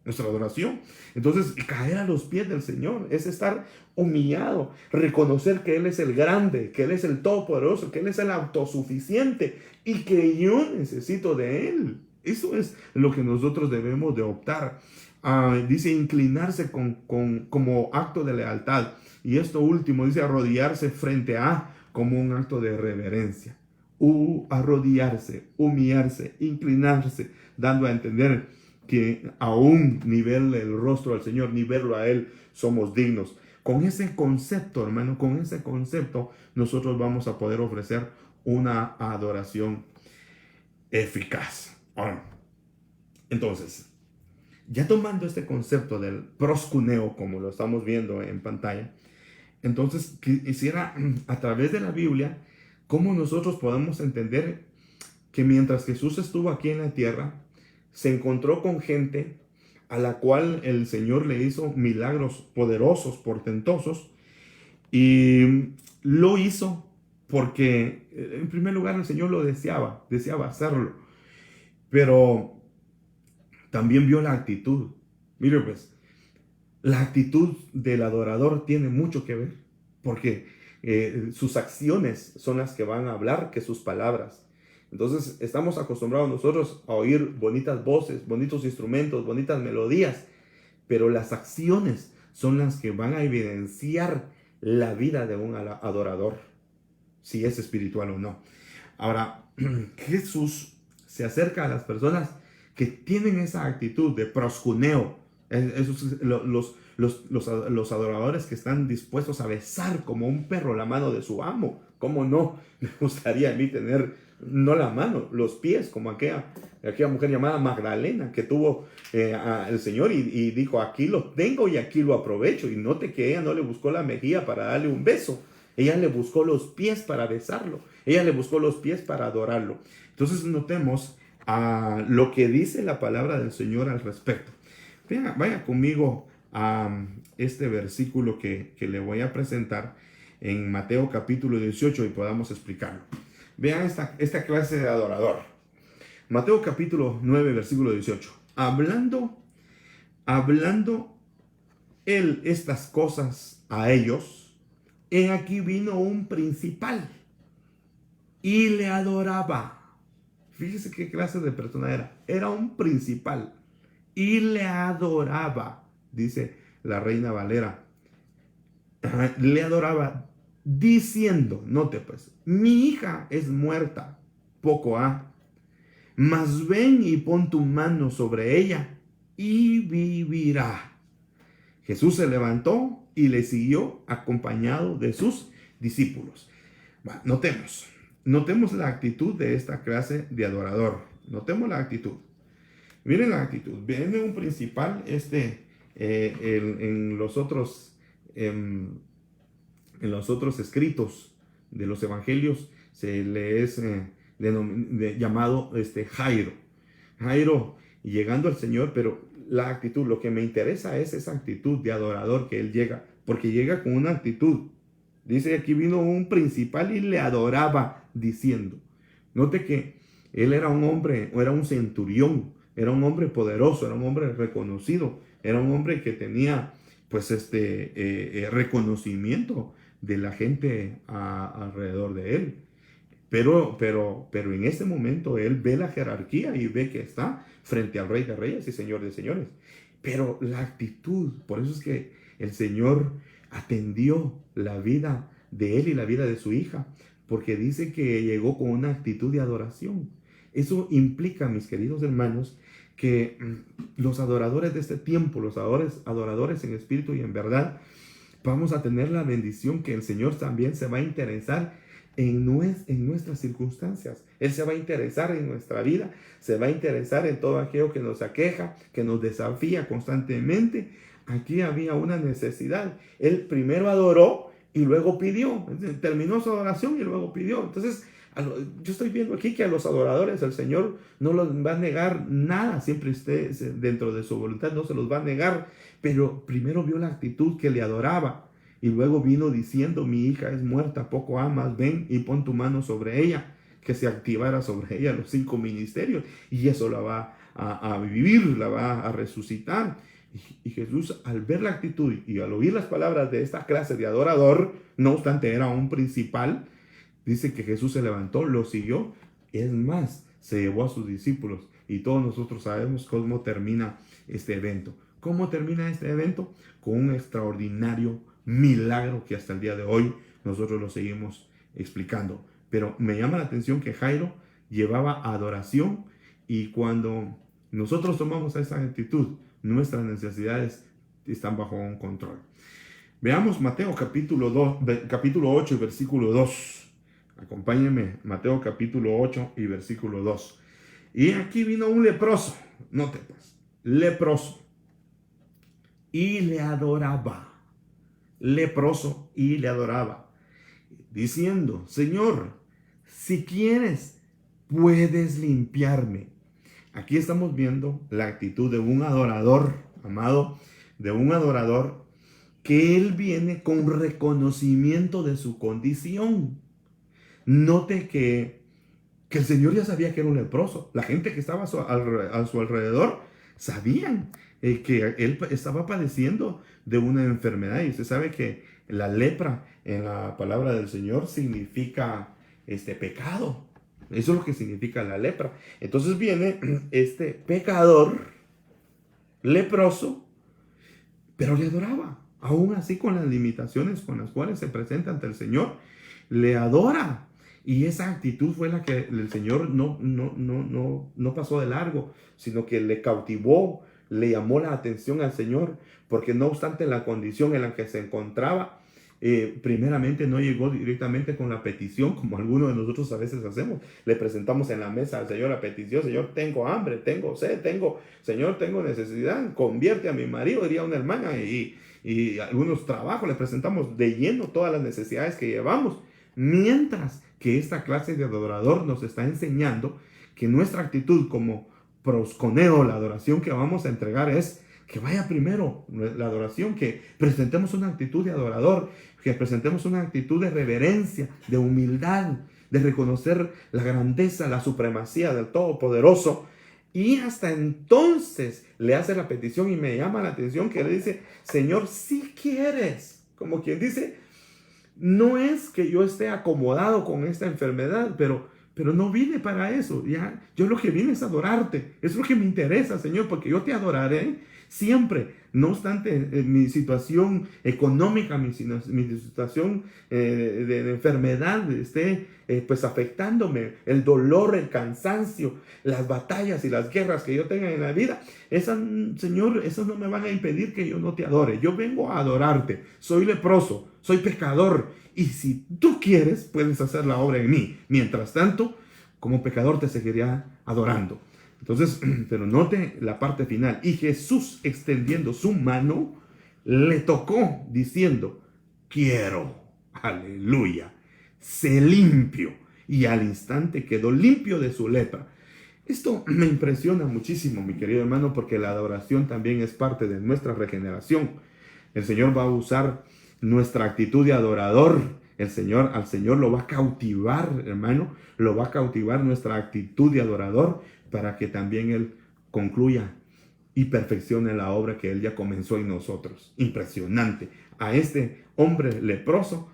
Nuestra adoración. Entonces, caer a los pies del Señor es estar humillado, reconocer que Él es el grande, que Él es el todopoderoso, que Él es el autosuficiente y que yo necesito de Él. Eso es lo que nosotros debemos de optar. Dice inclinarse como acto de lealtad. Y esto último dice arrodillarse frente a como un acto de reverencia. Arrodillarse, humillarse, inclinarse, dando a entender que aún ni verle el rostro al Señor, ni verlo a Él, somos dignos. Con ese concepto, hermano, con ese concepto, nosotros vamos a poder ofrecer una adoración eficaz. Ahora, entonces, ya tomando este concepto del proscuneo, como lo estamos viendo en pantalla, entonces quisiera, a través de la Biblia, cómo nosotros podemos entender que mientras Jesús estuvo aquí en la tierra, se encontró con gente a la cual el Señor le hizo milagros poderosos, portentosos, y lo hizo porque, en primer lugar, el Señor lo deseaba hacerlo, pero también vio la actitud. Mire pues, la actitud del adorador tiene mucho que ver, porque sus acciones son las que van a hablar que sus palabras. Entonces estamos acostumbrados nosotros a oír bonitas voces, bonitos instrumentos, bonitas melodías, pero las acciones son las que van a evidenciar la vida de un adorador, si es espiritual o no. Ahora, Jesús se acerca a las personas que tienen esa actitud de proscuneo, esos, los adoradores que están dispuestos a besar como un perro la mano de su amo. ¿Cómo no? Me gustaría a mí tener, no la mano, los pies, como aquella mujer llamada Magdalena, que tuvo al Señor y dijo, aquí lo tengo y aquí lo aprovecho. Y note que ella no le buscó la mejilla para darle un beso, ella le buscó los pies para besarlo, ella le buscó los pies para adorarlo. Entonces notemos lo que dice la palabra del Señor al respecto. Vaya conmigo a este versículo que le voy a presentar en Mateo capítulo 18 y podamos explicarlo. Vean esta clase de adorador. Mateo capítulo 9, versículo 18. Hablando él estas cosas a ellos, he aquí vino un principal y le adoraba. Fíjese qué clase de persona era. Era un principal y le adoraba, dice la Reina Valera. Le adoraba diciendo, note pues, mi hija es muerta, poco ha, mas ven y pon tu mano sobre ella y vivirá. Jesús se levantó y le siguió acompañado de sus discípulos. Notemos la actitud de esta clase de adorador. Notemos la actitud. Miren la actitud. Viene un principal, en los otros escritos de los evangelios se le es llamado Jairo. Jairo llegando al Señor, pero la actitud, lo que me interesa es esa actitud de adorador que él llega, porque llega con una actitud. Dice, aquí vino un principal y le adoraba diciendo. Note que él era un hombre, era un centurión, era un hombre poderoso, era un hombre reconocido, era un hombre que tenía pues reconocimiento de la gente alrededor de él. Pero en este momento él ve la jerarquía y ve que está frente al Rey de Reyes y Señor de Señores. Pero la actitud, por eso es que el Señor atendió la vida de él y la vida de su hija, porque dice que llegó con una actitud de adoración. Eso implica, mis queridos hermanos, que los adoradores de este tiempo, los adoradores en espíritu y en verdad, vamos a tener la bendición que el Señor también se va a interesar en nuestras circunstancias. Él se va a interesar en nuestra vida, se va a interesar en todo aquello que nos aqueja, que nos desafía constantemente. Aquí había una necesidad. Él primero adoró y luego pidió. Terminó su adoración y luego pidió. Entonces, yo estoy viendo aquí que a los adoradores el Señor no los va a negar nada, siempre esté dentro de su voluntad, no se los va a negar, pero primero vio la actitud que le adoraba y luego vino diciendo: mi hija es muerta, poco amas, ven y pon tu mano sobre ella, que se activara sobre ella los 5 ministerios, y eso la va a vivir, la va a resucitar. Y Jesús, al ver la actitud y al oír las palabras de esta clase de adorador, no obstante era un principal, dice que Jesús se levantó, lo siguió, es más, se llevó a sus discípulos. Y todos nosotros sabemos cómo termina este evento. ¿Cómo termina este evento? Con un extraordinario milagro que hasta el día de hoy nosotros lo seguimos explicando. Pero me llama la atención que Jairo llevaba adoración, y cuando nosotros tomamos esa actitud, nuestras necesidades están bajo un control. Veamos Mateo capítulo 8 y versículo 2. Acompáñenme, Mateo capítulo 8 y versículo 2. Y aquí vino un leproso, note pues, leproso, y le adoraba. Leproso y le adoraba, diciendo: Señor, si quieres, puedes limpiarme. Aquí estamos viendo la actitud de un adorador, amado, de un adorador que él viene con reconocimiento de su condición. Note que el Señor ya sabía que era un leproso. La gente que estaba a su alrededor sabían que él estaba padeciendo de una enfermedad. Y usted sabe que la lepra en la palabra del Señor significa pecado. Eso es lo que significa la lepra. Entonces viene este pecador leproso, pero le adoraba. Aún así, con las limitaciones con las cuales se presenta ante el Señor, le adora. Y esa actitud fue la que el Señor no pasó de largo, sino que le cautivó, le llamó la atención al Señor, porque no obstante la condición en la que se encontraba, primeramente no llegó directamente con la petición, como algunos de nosotros a veces hacemos. Le presentamos en la mesa al Señor la petición: Señor, tengo hambre, tengo sed, Señor, tengo necesidad, convierte a mi marido, diría una hermana, y algunos trabajos. Le presentamos de lleno todas las necesidades que llevamos, mientras que esta clase de adorador nos está enseñando que nuestra actitud como prosconeo, la adoración que vamos a entregar, es que vaya primero la adoración, que presentemos una actitud de adorador, que presentemos una actitud de reverencia, de humildad, de reconocer la grandeza, la supremacía del Todopoderoso. Y hasta entonces le hace la petición, y me llama la atención que le dice: Señor, si quieres. Como quien dice: no es que yo esté acomodado con esta enfermedad, pero no vine para eso. Ya, yo lo que vine es adorarte. Es lo que me interesa, Señor, porque yo te adoraré siempre. No obstante mi situación económica, mi situación de enfermedad esté pues afectándome, el dolor, el cansancio, las batallas y las guerras que yo tenga en la vida, Señor, esas no me van a impedir que yo no te adore. Yo vengo a adorarte. Soy leproso, soy pecador, y si tú quieres, puedes hacer la obra en mí. Mientras tanto, como pecador te seguiría adorando. Entonces, pero note la parte final: y Jesús, extendiendo su mano, le tocó, diciendo: quiero. Aleluya. Se limpio. Y al instante quedó limpio de su lepra. Esto me impresiona muchísimo, mi querido hermano, porque la adoración también es parte de nuestra regeneración. El Señor va a usar nuestra actitud de adorador. Al Señor lo va a cautivar, hermano. Lo va a cautivar nuestra actitud de adorador, para que también Él concluya y perfeccione la obra que Él ya comenzó en nosotros. Impresionante. A este hombre leproso,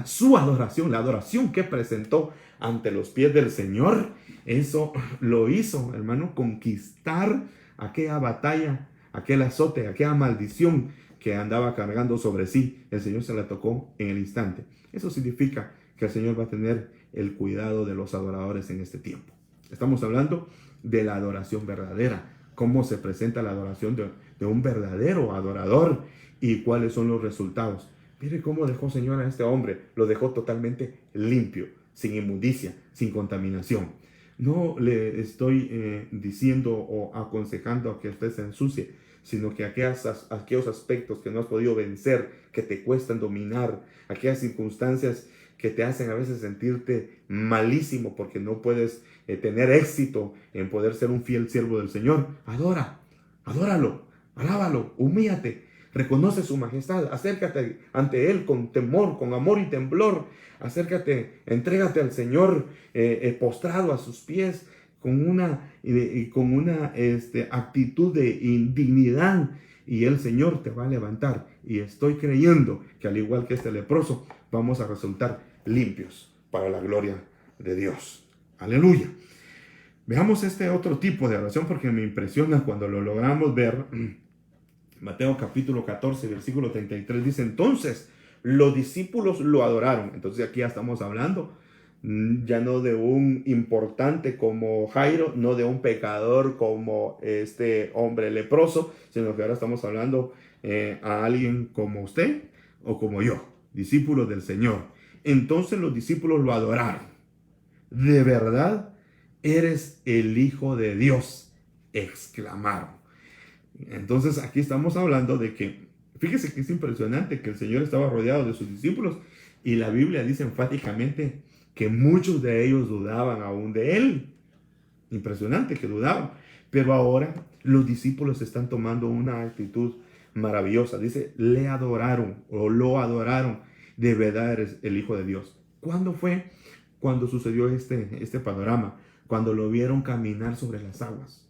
su adoración, la adoración que presentó ante los pies del Señor, eso lo hizo, hermano, conquistar aquella batalla, aquel azote, aquella maldición que andaba cargando sobre sí, el Señor se la tocó en el instante. Eso significa que el Señor va a tener el cuidado de los adoradores en este tiempo. Estamos hablando de la adoración verdadera, cómo se presenta la adoración de un verdadero adorador y cuáles son los resultados. Mire cómo dejó Señor a este hombre, lo dejó totalmente limpio, sin inmundicia, sin contaminación. No le estoy diciendo o aconsejando a que usted se ensucie, sino que aquellos aspectos que no has podido vencer, que te cuestan dominar, aquellas circunstancias que te hacen a veces sentirte malísimo porque no puedes tener éxito en poder ser un fiel siervo del Señor. Adóralo, alábalo, humíllate, reconoce su majestad, acércate ante Él con temor, con amor y temblor, acércate, entrégate al Señor postrado a sus pies, con una actitud de indignidad, y el Señor te va a levantar. Y estoy creyendo que al igual que este leproso, vamos a resultar limpios para la gloria de Dios. Aleluya. Veamos este otro tipo de oración porque me impresiona cuando lo logramos ver. Mateo capítulo 14, versículo 33 dice: entonces los discípulos lo adoraron. Entonces aquí ya estamos hablando ya no de un importante como Jairo, no de un pecador como este hombre leproso, sino que ahora estamos hablando a alguien como usted o como yo, discípulos del Señor. Entonces los discípulos lo adoraron. De verdad, eres el Hijo de Dios, exclamaron. Entonces aquí estamos hablando de que, fíjese que es impresionante que el Señor estaba rodeado de sus discípulos y la Biblia dice enfáticamente que muchos de ellos dudaban aún de Él. Impresionante que dudaban. Pero ahora los discípulos están tomando una actitud maravillosa. Dice, le adoraron o lo adoraron. De verdad eres el Hijo de Dios. ¿Cuándo fue? Cuando sucedió este panorama. Cuando lo vieron caminar sobre las aguas.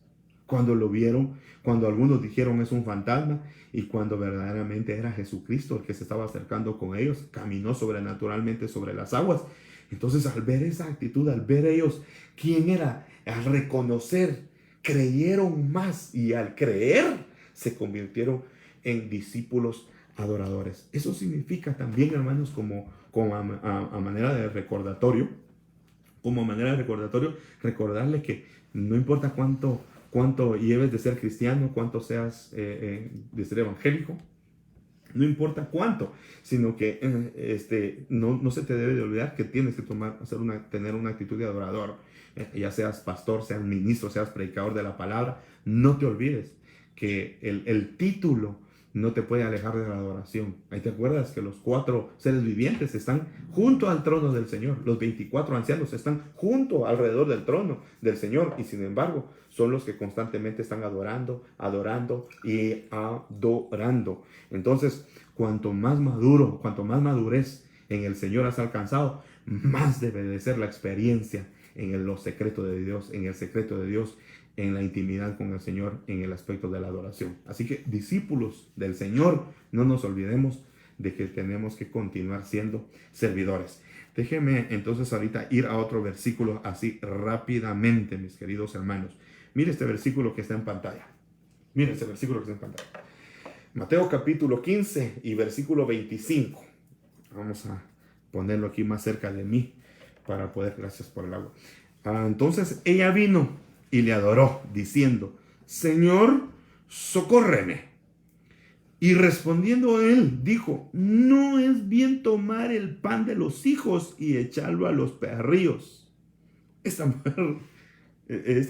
Cuando lo vieron, cuando algunos dijeron es un fantasma, y cuando verdaderamente era Jesucristo el que se estaba acercando con ellos, caminó sobrenaturalmente sobre las aguas. Entonces, al ver esa actitud, al ver ellos quién era, al reconocer, creyeron más, y al creer se convirtieron en discípulos adoradores. Eso significa también, hermanos, como a manera de recordatorio, recordarle que no importa cuánto lleves de ser cristiano, cuánto seas de ser evangélico, no importa cuánto, sino que no se te debe de olvidar que tienes que tener una actitud de adorador, ya seas pastor, seas ministro, seas predicador de la palabra. No te olvides que el título no te puede alejar de la adoración. Ahí te acuerdas que los 4 seres vivientes están junto al trono del Señor. Los 24 ancianos están junto alrededor del trono del Señor. Y sin embargo, son los que constantemente están adorando y adorando. Entonces, cuanto más madurez en el Señor has alcanzado, más debe de ser la experiencia en los secretos de Dios, en el secreto de Dios, en la intimidad con el Señor, en el aspecto de la adoración. Así que, discípulos del Señor, no nos olvidemos de que tenemos que continuar siendo servidores. Déjenme entonces ahorita ir a otro versículo así rápidamente, mis queridos hermanos. Mire este versículo que está en pantalla. Mire este versículo que está en pantalla. Mateo capítulo 15 y versículo 25. Vamos a ponerlo aquí más cerca de mí para poder, gracias por el agua. Entonces ella vino y le adoró, diciendo: Señor, socórreme. Y respondiendo él, dijo: no es bien tomar el pan de los hijos y echarlo a los perrillos. Esta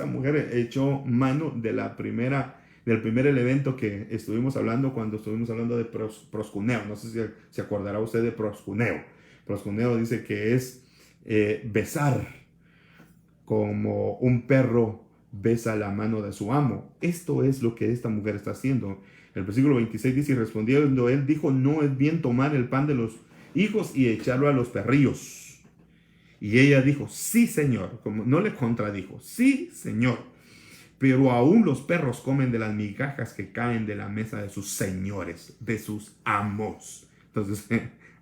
mujer echó mano del primer elemento que estuvimos hablando cuando estuvimos hablando de proscuneo. No sé si se acordará usted de proscuneo. Proscuneo dice que es besar, como un perro besa la mano de su amo. Esto es lo que esta mujer está haciendo. El versículo 26 dice: y respondiendo él, dijo: no es bien tomar el pan de los hijos y echarlo a los perrillos. Y ella dijo: sí, Señor. Como no le contradijo: sí, Señor. Pero aún los perros comen de las migajas que caen de la mesa de sus señores, de sus amos. Entonces,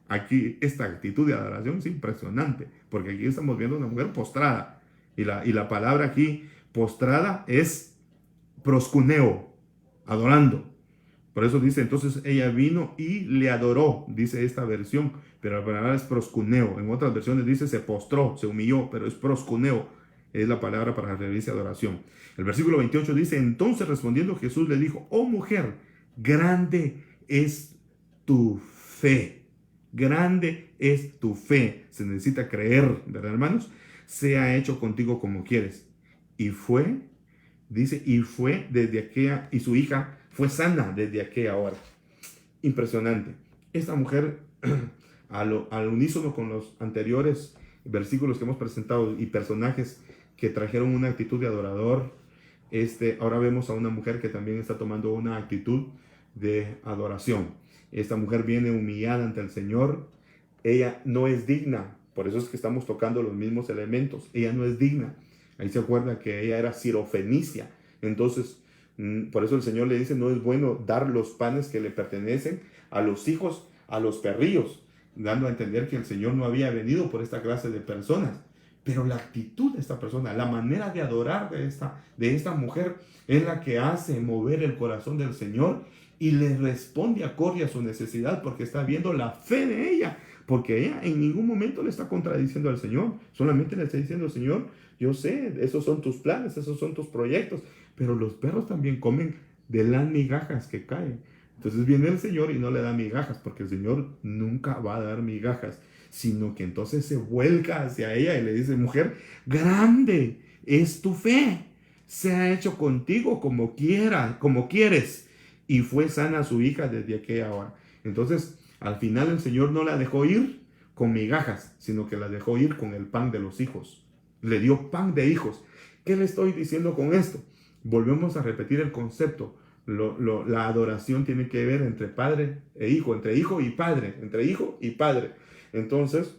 aquí esta actitud de adoración es impresionante, porque aquí estamos viendo una mujer postrada. Y la palabra aquí, postrada, es proscuneo, adorando. Por eso dice, entonces ella vino y le adoró, dice esta versión, pero la palabra es proscuneo. En otras versiones dice se postró, se humilló, pero es proscuneo, es la palabra para referirse a adoración. El versículo 28 dice, entonces respondiendo Jesús le dijo, oh mujer, grande es tu fe. Grande es tu fe. Se necesita creer, ¿verdad, hermanos? Sea hecho contigo como quieres. Y fue, dice, y fue desde aquella, y su hija fue sana desde aquella hora. Impresionante. Esta mujer, al unísono con los anteriores versículos que hemos presentado y personajes que trajeron una actitud de adorador, ahora vemos a una mujer que también está tomando una actitud de adoración. Esta mujer viene humillada ante el Señor. Ella no es digna. Por eso es que estamos tocando los mismos elementos. Ella no es digna. Ahí se acuerda que ella era sirofenicia. Entonces, por eso el Señor le dice, no es bueno dar los panes que le pertenecen a los hijos, a los perrillos, dando a entender que el Señor no había venido por esta clase de personas. Pero la actitud de esta persona, la manera de adorar de esta mujer es la que hace mover el corazón del Señor y le responde acorde a su necesidad porque está viendo la fe de ella. Porque ella en ningún momento le está contradiciendo al Señor. Solamente le está diciendo, Señor, yo sé, esos son tus planes, esos son tus proyectos. Pero los perros también comen de las migajas que caen. Entonces viene el Señor y no le da migajas, porque el Señor nunca va a dar migajas, sino que entonces se vuelca hacia ella y le dice, mujer, grande es tu fe, sea hecho contigo como quiera, como quieres. Y fue sana su hija desde aquella hora. Entonces, al final el Señor no la dejó ir con migajas, sino que la dejó ir con el pan de los hijos. Le dio pan de hijos. ¿Qué le estoy diciendo con esto? Volvemos a repetir el concepto. La adoración tiene que ver entre padre e hijo, entre hijo y padre, entre hijo y padre. Entonces,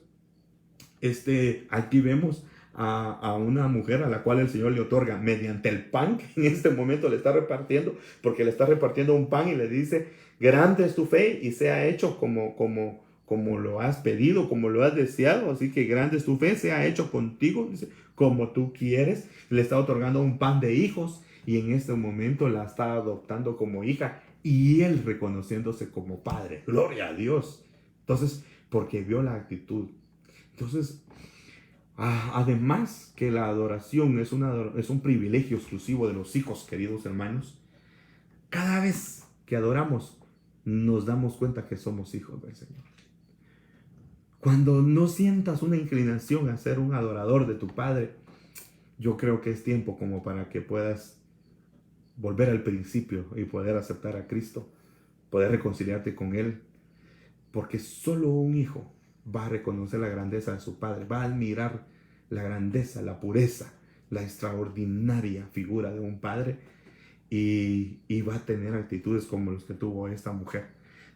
aquí vemos a una mujer a la cual el Señor le otorga mediante el pan que en este momento le está repartiendo, porque le está repartiendo un pan y le dice, grande es tu fe y sea hecho como lo has pedido, como lo has deseado, así que grande es tu fe, sea hecho contigo, dice, como tú quieres. Le está otorgando un pan de hijos y en este momento la está adoptando como hija y él reconociéndose como padre. Gloria a Dios. Entonces, porque vio la actitud. Entonces, además que la adoración es un privilegio exclusivo de los hijos, queridos hermanos, cada vez que adoramos nos damos cuenta que somos hijos del Señor. Cuando no sientas una inclinación a ser un adorador de tu Padre, yo creo que es tiempo como para que puedas volver al principio y poder aceptar a Cristo, poder reconciliarte con Él, porque solo un hijo va a reconocer la grandeza de su Padre, va a admirar la grandeza, la pureza, la extraordinaria figura de un Padre y va a tener actitudes como los que tuvo esta mujer.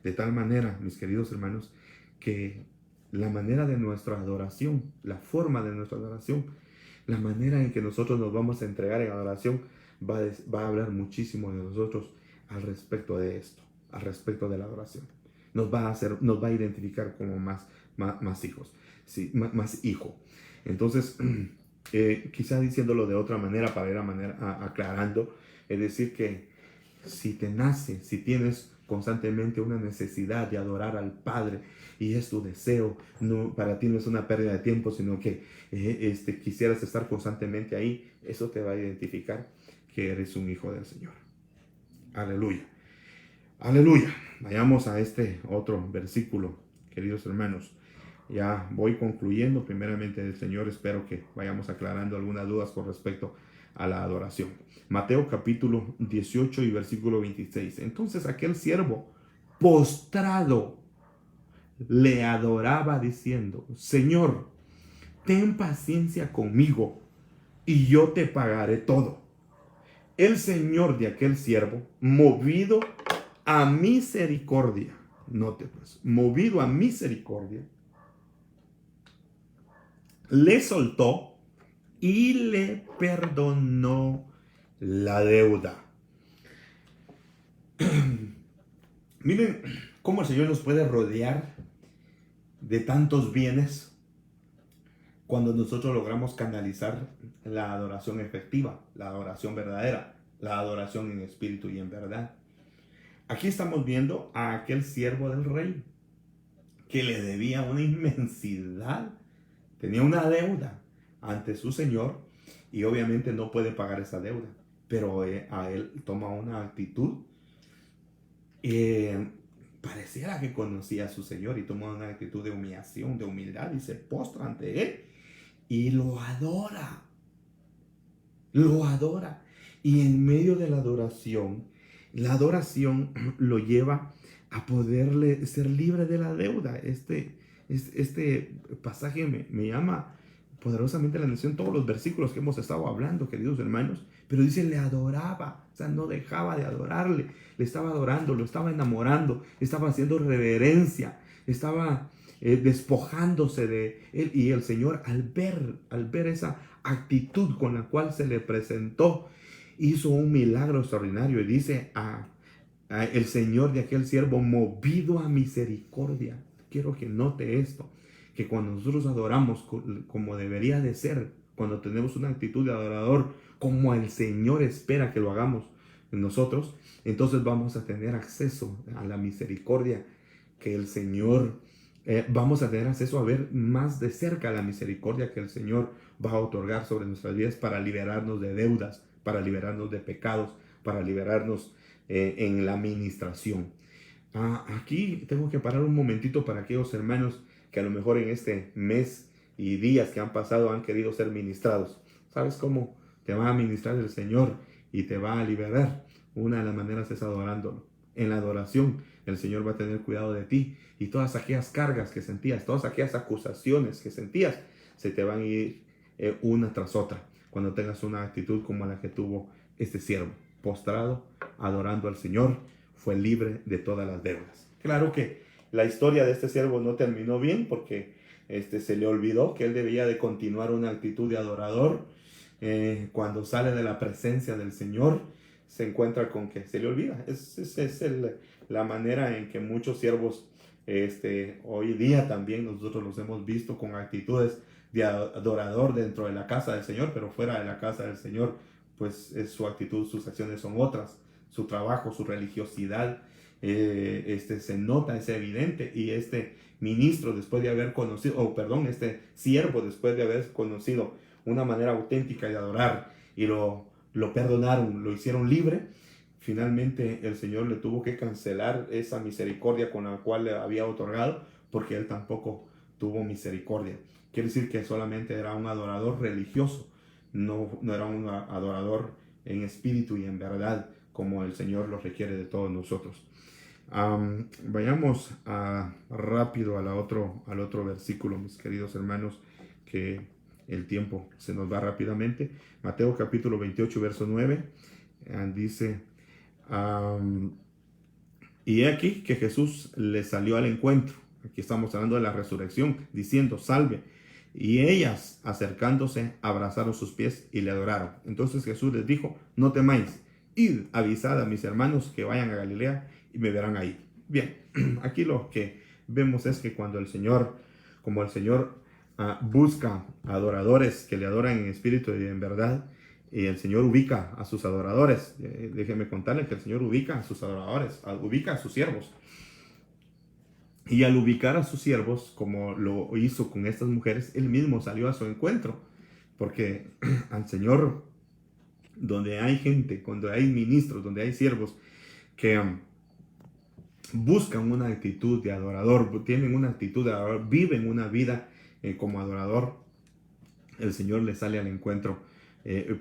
De tal manera, mis queridos hermanos, que la manera de nuestra adoración, la forma de nuestra adoración, la manera en que nosotros nos vamos a entregar en adoración va a hablar muchísimo de nosotros al respecto de esto, al respecto de la adoración. Nos va a identificar como más hijos, sí, más hijo. Entonces, quizá diciéndolo de otra manera para ir aclarando, es decir que si te nace, si tienes constantemente una necesidad de adorar al Padre y es tu deseo, no, para ti no es una pérdida de tiempo, sino que quisieras estar constantemente ahí, eso te va a identificar que eres un hijo del Señor. Aleluya. Aleluya. Vayamos a este otro versículo, queridos hermanos. Ya voy concluyendo. Primeramente, el Señor, espero que vayamos aclarando algunas dudas con respecto a la adoración. Mateo capítulo 18 y versículo 26. Entonces aquel siervo postrado le adoraba diciendo, Señor, ten paciencia conmigo y yo te pagaré todo. El señor de aquel siervo, movido a misericordia, note pues, movido a misericordia, le soltó y le perdonó la deuda. Miren cómo el Señor nos puede rodear de tantos bienes cuando nosotros logramos canalizar la adoración efectiva, la adoración verdadera, la adoración en espíritu y en verdad. Aquí estamos viendo a aquel siervo del rey que le debía una inmensidad, tenía una deuda ante su señor y obviamente no puede pagar esa deuda, pero a él toma una actitud, eh, pareciera que conocía a su señor y toma una actitud de humillación, de humildad y se postra ante él y lo adora, lo adora. Y en medio de la adoración lo lleva a poderle ser libre de la deuda. Este pasaje me llama poderosamente la atención, todos los versículos que hemos estado hablando, queridos hermanos, pero dice, le adoraba, o sea, no dejaba de adorarle, le estaba adorando, lo estaba enamorando, estaba haciendo reverencia, estaba despojándose de él. Y el Señor, al ver esa actitud con la cual se le presentó, hizo un milagro extraordinario. Y dice a el Señor de aquel siervo, movido a misericordia. Quiero que note esto, que cuando nosotros adoramos como debería de ser, cuando tenemos una actitud de adorador, como el Señor espera que lo hagamos en nosotros, entonces vamos a tener acceso a la misericordia que el Señor, vamos a tener acceso a ver más de cerca la misericordia que el Señor va a otorgar sobre nuestras vidas para liberarnos de deudas, para liberarnos de pecados, para liberarnos en la administración. Aquí tengo que parar un momentito para aquellos hermanos que a lo mejor en este mes y días que han pasado han querido ser ministrados. ¿Sabes cómo te va a ministrar el Señor y te va a liberar? Una de las maneras es adorándolo. En la adoración el Señor va a tener cuidado de ti y todas aquellas cargas que sentías, todas aquellas acusaciones que sentías, se te van a ir una tras otra cuando tengas una actitud como la que tuvo este siervo, postrado, adorando al Señor, fue libre de todas las deudas. Claro que la historia de este siervo no terminó bien porque se le olvidó que él debía de continuar una actitud de adorador. Cuando sale de la presencia del Señor, se encuentra con que se le olvida. Es la manera en que muchos siervos hoy día también nosotros los hemos visto con actitudes de adorador dentro de la casa del Señor, pero fuera de la casa del Señor, pues su actitud, sus acciones son otras, su trabajo, su religiosidad, se nota, es evidente. Y este ministro, después de haber conocido, este siervo, después de haber conocido una manera auténtica de adorar y lo perdonaron, lo hicieron libre, finalmente el Señor le tuvo que cancelar esa misericordia con la cual le había otorgado, porque él tampoco tuvo misericordia. Quiere decir que solamente era un adorador religioso, no era un adorador en espíritu y en verdad, como el Señor lo requiere de todos nosotros. Vayamos rápido al otro versículo, mis queridos hermanos, que el tiempo se nos va rápidamente. Mateo capítulo 28, verso 9, dice, y he aquí que Jesús le salió al encuentro. Aquí estamos hablando de la resurrección, diciendo, salve. Y ellas, acercándose, abrazaron sus pies y le adoraron. Entonces Jesús les dijo, no temáis, id, avisad a mis hermanos que vayan a Galilea y me verán ahí. Bien, aquí lo que vemos es que cuando el Señor busca adoradores que le adoran en espíritu y en verdad, y el Señor ubica a sus adoradores. Déjenme contarles que el Señor ubica a sus adoradores, ubica a sus siervos. Y al ubicar a sus siervos, como lo hizo con estas mujeres, él mismo salió a su encuentro. Porque al Señor, donde hay gente, cuando hay ministros, donde hay siervos que buscan una actitud de adorador, tienen una actitud de adorador, viven una vida como adorador, el Señor les sale al encuentro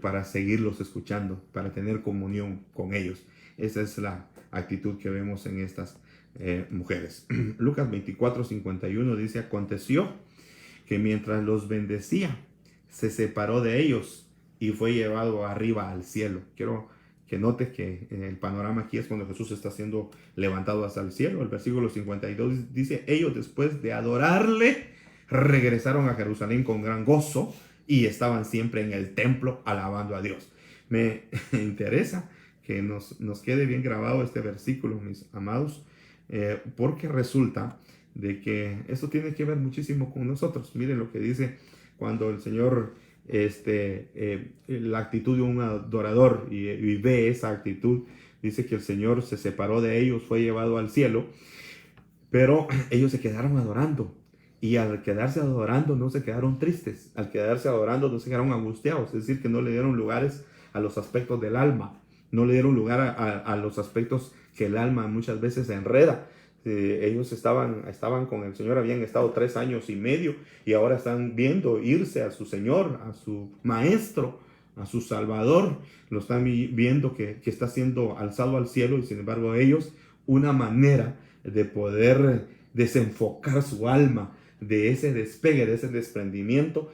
para seguirlos escuchando, para tener comunión con ellos. Esa es la actitud que vemos en estas mujeres. Lucas 24:51 dice, aconteció que mientras los bendecía, se separó de ellos y fue llevado arriba al cielo. Quiero que note que el panorama aquí es cuando Jesús está siendo levantado hasta el cielo. El versículo 52 dice, ellos después de adorarle, regresaron a Jerusalén con gran gozo y estaban siempre en el templo alabando a Dios. Me interesa que nos quede bien grabado este versículo, mis amados, porque resulta de que esto tiene que ver muchísimo con nosotros. Miren lo que dice cuando el Señor, la actitud de un adorador y ve esa actitud, Dice que el Señor se separó de ellos, fue llevado al cielo, pero ellos se quedaron adorando. Y al quedarse adorando no se quedaron tristes, al quedarse adorando no se quedaron angustiados, es decir, que no le dieron lugares a los aspectos del alma, no le dieron lugar a los aspectos que el alma muchas veces se enreda. Ellos estaban con el Señor, habían estado 3 años y medio y ahora están viendo irse a su Señor, a su Maestro, a su Salvador. Lo están viendo que está siendo alzado al cielo y sin embargo ellos, una manera de poder desenfocar su alma de ese despegue, de ese desprendimiento,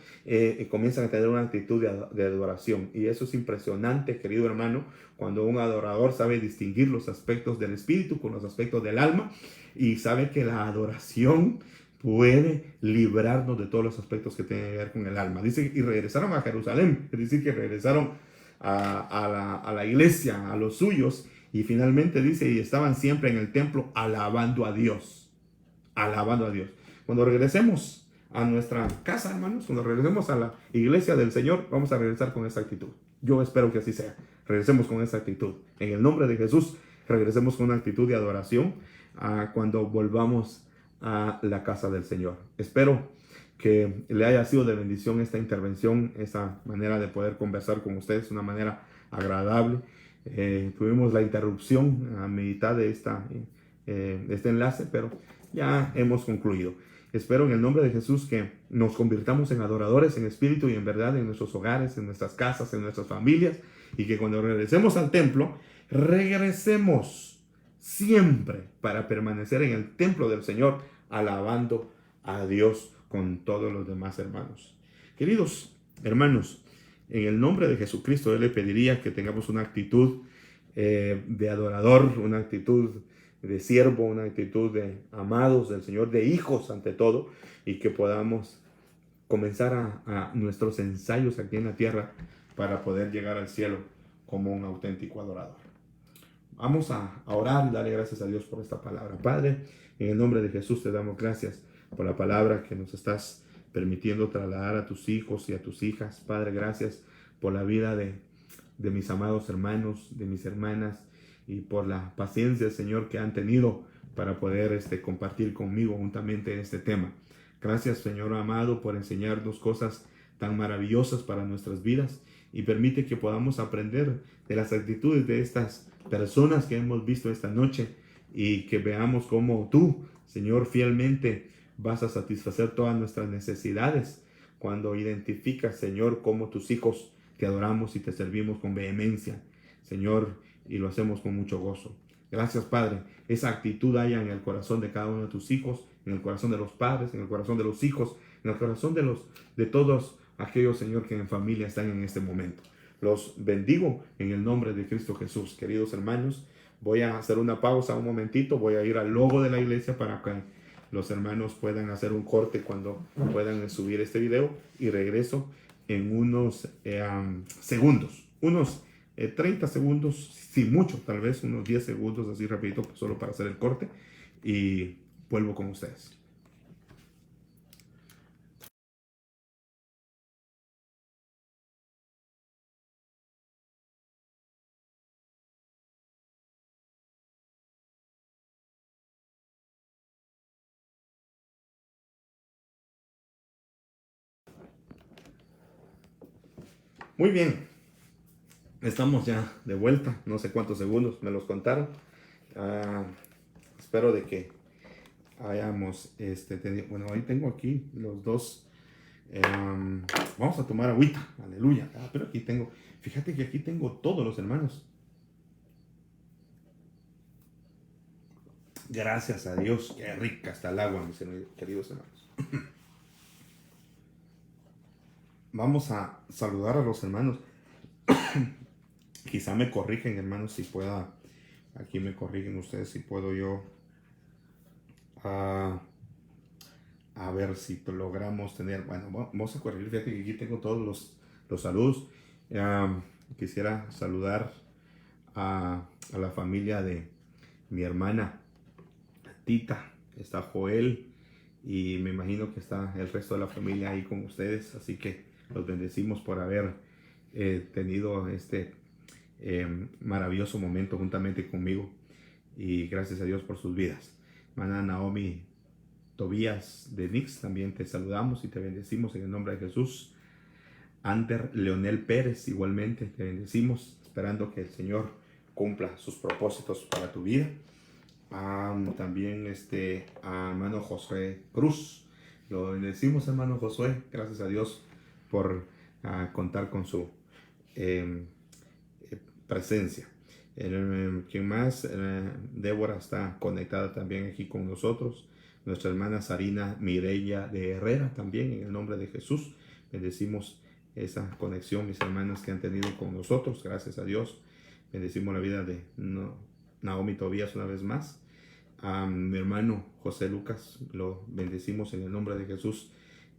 comienzan a tener una actitud de adoración. Y eso es impresionante, querido hermano, cuando un adorador sabe distinguir los aspectos del espíritu con los aspectos del alma y sabe que la adoración puede librarnos de todos los aspectos que tienen que ver con el alma. Dice, y regresaron a Jerusalén, es decir, que regresaron a la iglesia, a los suyos, y finalmente dice, y estaban siempre en el templo alabando a Dios, alabando a Dios. Cuando regresemos a nuestra casa, hermanos, cuando regresemos a la iglesia del Señor, vamos a regresar con esa actitud. Yo espero que así sea. Regresemos con esa actitud. En el nombre de Jesús, regresemos con una actitud de adoración cuando volvamos a la casa del Señor. Espero que le haya sido de bendición esta intervención, esa manera de poder conversar con ustedes, una manera agradable. Tuvimos la interrupción a mitad de este enlace, pero ya hemos concluido. Espero en el nombre de Jesús que nos convirtamos en adoradores en espíritu y en verdad en nuestros hogares, en nuestras casas, en nuestras familias, y que cuando regresemos al templo, regresemos siempre para permanecer en el templo del Señor, alabando a Dios con todos los demás hermanos. Queridos hermanos, en el nombre de Jesucristo, yo le pediría que tengamos una actitud de adorador, una actitud de siervo, una actitud de amados del Señor, de hijos ante todo, y que podamos comenzar a nuestros ensayos aquí en la tierra para poder llegar al cielo como un auténtico adorador. Vamos a orar y darle gracias a Dios por esta palabra. Padre, en el nombre de Jesús te damos gracias por la palabra que nos estás permitiendo trasladar a tus hijos y a tus hijas. Padre, gracias por la vida de mis amados hermanos, de mis hermanas, y por la paciencia, Señor, que han tenido para poder compartir conmigo juntamente en este tema. Gracias, Señor amado, por enseñarnos cosas tan maravillosas para nuestras vidas, y permite que podamos aprender de las actitudes de estas personas que hemos visto esta noche, y que veamos cómo tú, Señor, fielmente vas a satisfacer todas nuestras necesidades cuando identificas, Señor, cómo tus hijos te adoramos y te servimos con vehemencia, Señor, y lo hacemos con mucho gozo. Gracias, Padre. Esa actitud haya en el corazón de cada uno de tus hijos, en el corazón de los padres, en el corazón de los hijos, en el corazón de todos aquellos, Señor, que en familia están en este momento. Los bendigo en el nombre de Cristo Jesús. Queridos hermanos, voy a hacer una pausa un momentito, voy a ir al logo de la iglesia para que los hermanos puedan hacer un corte cuando puedan subir este video, y regreso en unos segundos, unos 30 segundos, si mucho, tal vez unos 10 segundos, así rapidito, solo para hacer el corte, y vuelvo con ustedes. Muy bien, estamos ya de vuelta, no sé cuántos segundos me los contaron. Espero de que hayamos tenido, bueno, ahí tengo aquí los dos. Vamos a tomar agüita, aleluya. Pero aquí tengo, fíjate que aquí tengo todos los hermanos. Gracias a Dios, qué rica está el agua, mis queridos hermanos. Vamos a saludar a los hermanos. Quizá me corrigen, hermanos, si pueda. Aquí me corrigen ustedes, si puedo yo. A ver si logramos tener. Bueno, vamos a corregir. Fíjate que aquí tengo todos los saludos. Quisiera saludar a la familia de mi hermana Tita. Está Joel, y me imagino que está el resto de la familia ahí con ustedes. Así que los bendecimos por haber tenido maravilloso momento juntamente conmigo. Y gracias a Dios por sus vidas. Hermana Naomi Tobías de Nix, también te saludamos y te bendecimos en el nombre de Jesús. Ander Leonel Pérez, igualmente te bendecimos, esperando que el Señor cumpla sus propósitos para tu vida. También a hermano Josué Cruz, lo bendecimos, hermano Josué, gracias a Dios por contar con su presencia. ¿Quién más? Débora está conectada también aquí con nosotros. Nuestra hermana Sarina Mireya de Herrera también, en el nombre de Jesús. Bendecimos esa conexión, mis hermanas que han tenido con nosotros, gracias a Dios. Bendecimos la vida de Naomi Tobías una vez más. A mi hermano José Lucas lo bendecimos en el nombre de Jesús,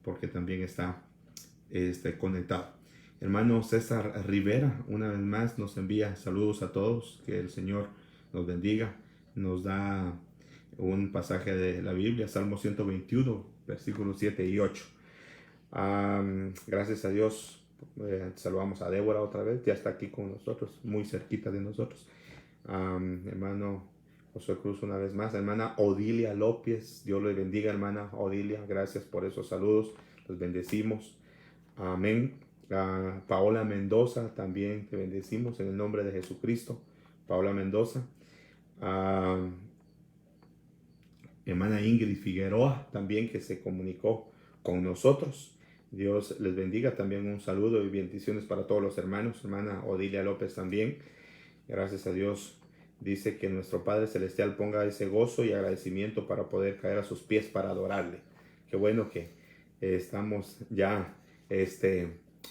porque también está conectado. Hermano César Rivera, una vez más nos envía saludos a todos, que el Señor nos bendiga. Nos da un pasaje de la Biblia, Salmo 121, versículos 7 y 8. Gracias a Dios, saludamos a Débora otra vez, ya está aquí con nosotros, muy cerquita de nosotros. Hermano José Cruz una vez más, hermana Odilia López, Dios le bendiga, hermana Odilia, gracias por esos saludos, los bendecimos, amén. Paola Mendoza, también te bendecimos en el nombre de Jesucristo. Paola Mendoza. Hermana Ingrid Figueroa, también que se comunicó con nosotros. Dios les bendiga, también un saludo y bendiciones para todos los hermanos. Hermana Odilia López también, gracias a Dios. Dice que nuestro Padre Celestial ponga ese gozo y agradecimiento para poder caer a sus pies para adorarle. Qué bueno que estamos ya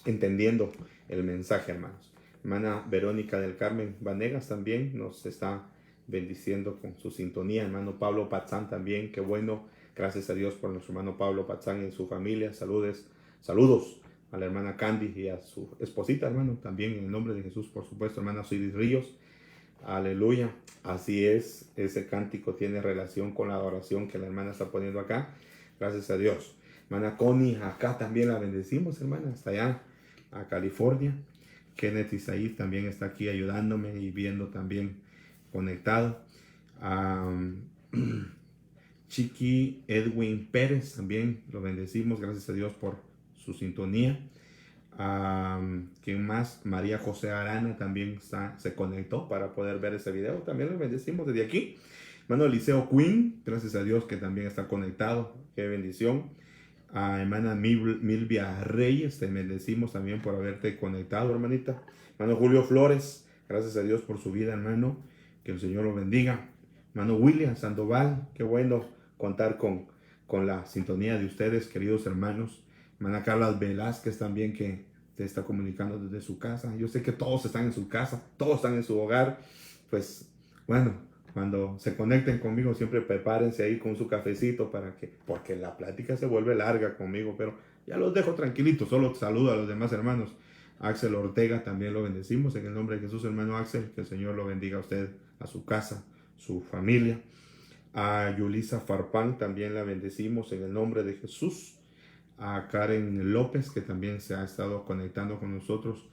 entendiendo el mensaje, hermanos. Hermana Verónica del Carmen Vanegas también nos está bendiciendo con su sintonía. Hermano Pablo Patzán también, qué bueno, gracias a Dios por nuestro hermano Pablo Patzán y su familia. Saludos a la hermana Candy y a su esposita, hermano, también en el nombre de Jesús, por supuesto. Hermana Ciris Ríos, aleluya, así es, ese cántico tiene relación con la adoración que la hermana está poniendo acá, gracias a Dios. Hermana Connie, acá también la bendecimos, hermana, hasta allá a California. Kenneth Isaí también está aquí ayudándome y viendo también conectado. Chiqui Edwin Pérez también lo bendecimos, gracias a Dios por su sintonía. ¿Quién más? María José Arana también se conectó para poder ver ese video, también lo bendecimos desde aquí. Hermano Eliseo Quinn, gracias a Dios que también está conectado, qué bendición. Hermana Milvia Reyes, te bendecimos también por haberte conectado, hermanita. Hermano Julio Flores, gracias a Dios por su vida, hermano, que el Señor lo bendiga. Hermano William Sandoval, qué bueno contar con la sintonía de ustedes, queridos hermanos. Hermana Carla Velázquez también, que te está comunicando desde su casa. Yo sé que todos están en su casa, todos están en su hogar. Pues bueno, cuando se conecten conmigo, siempre prepárense ahí con su cafecito porque la plática se vuelve larga conmigo, pero ya los dejo tranquilitos, solo saludo a los demás hermanos. Axel Ortega también lo bendecimos en el nombre de Jesús, hermano Axel, que el Señor lo bendiga a usted, a su casa, su familia. A Yulisa Farpán también la bendecimos en el nombre de Jesús. A Karen López, que también se ha estado conectando con nosotros.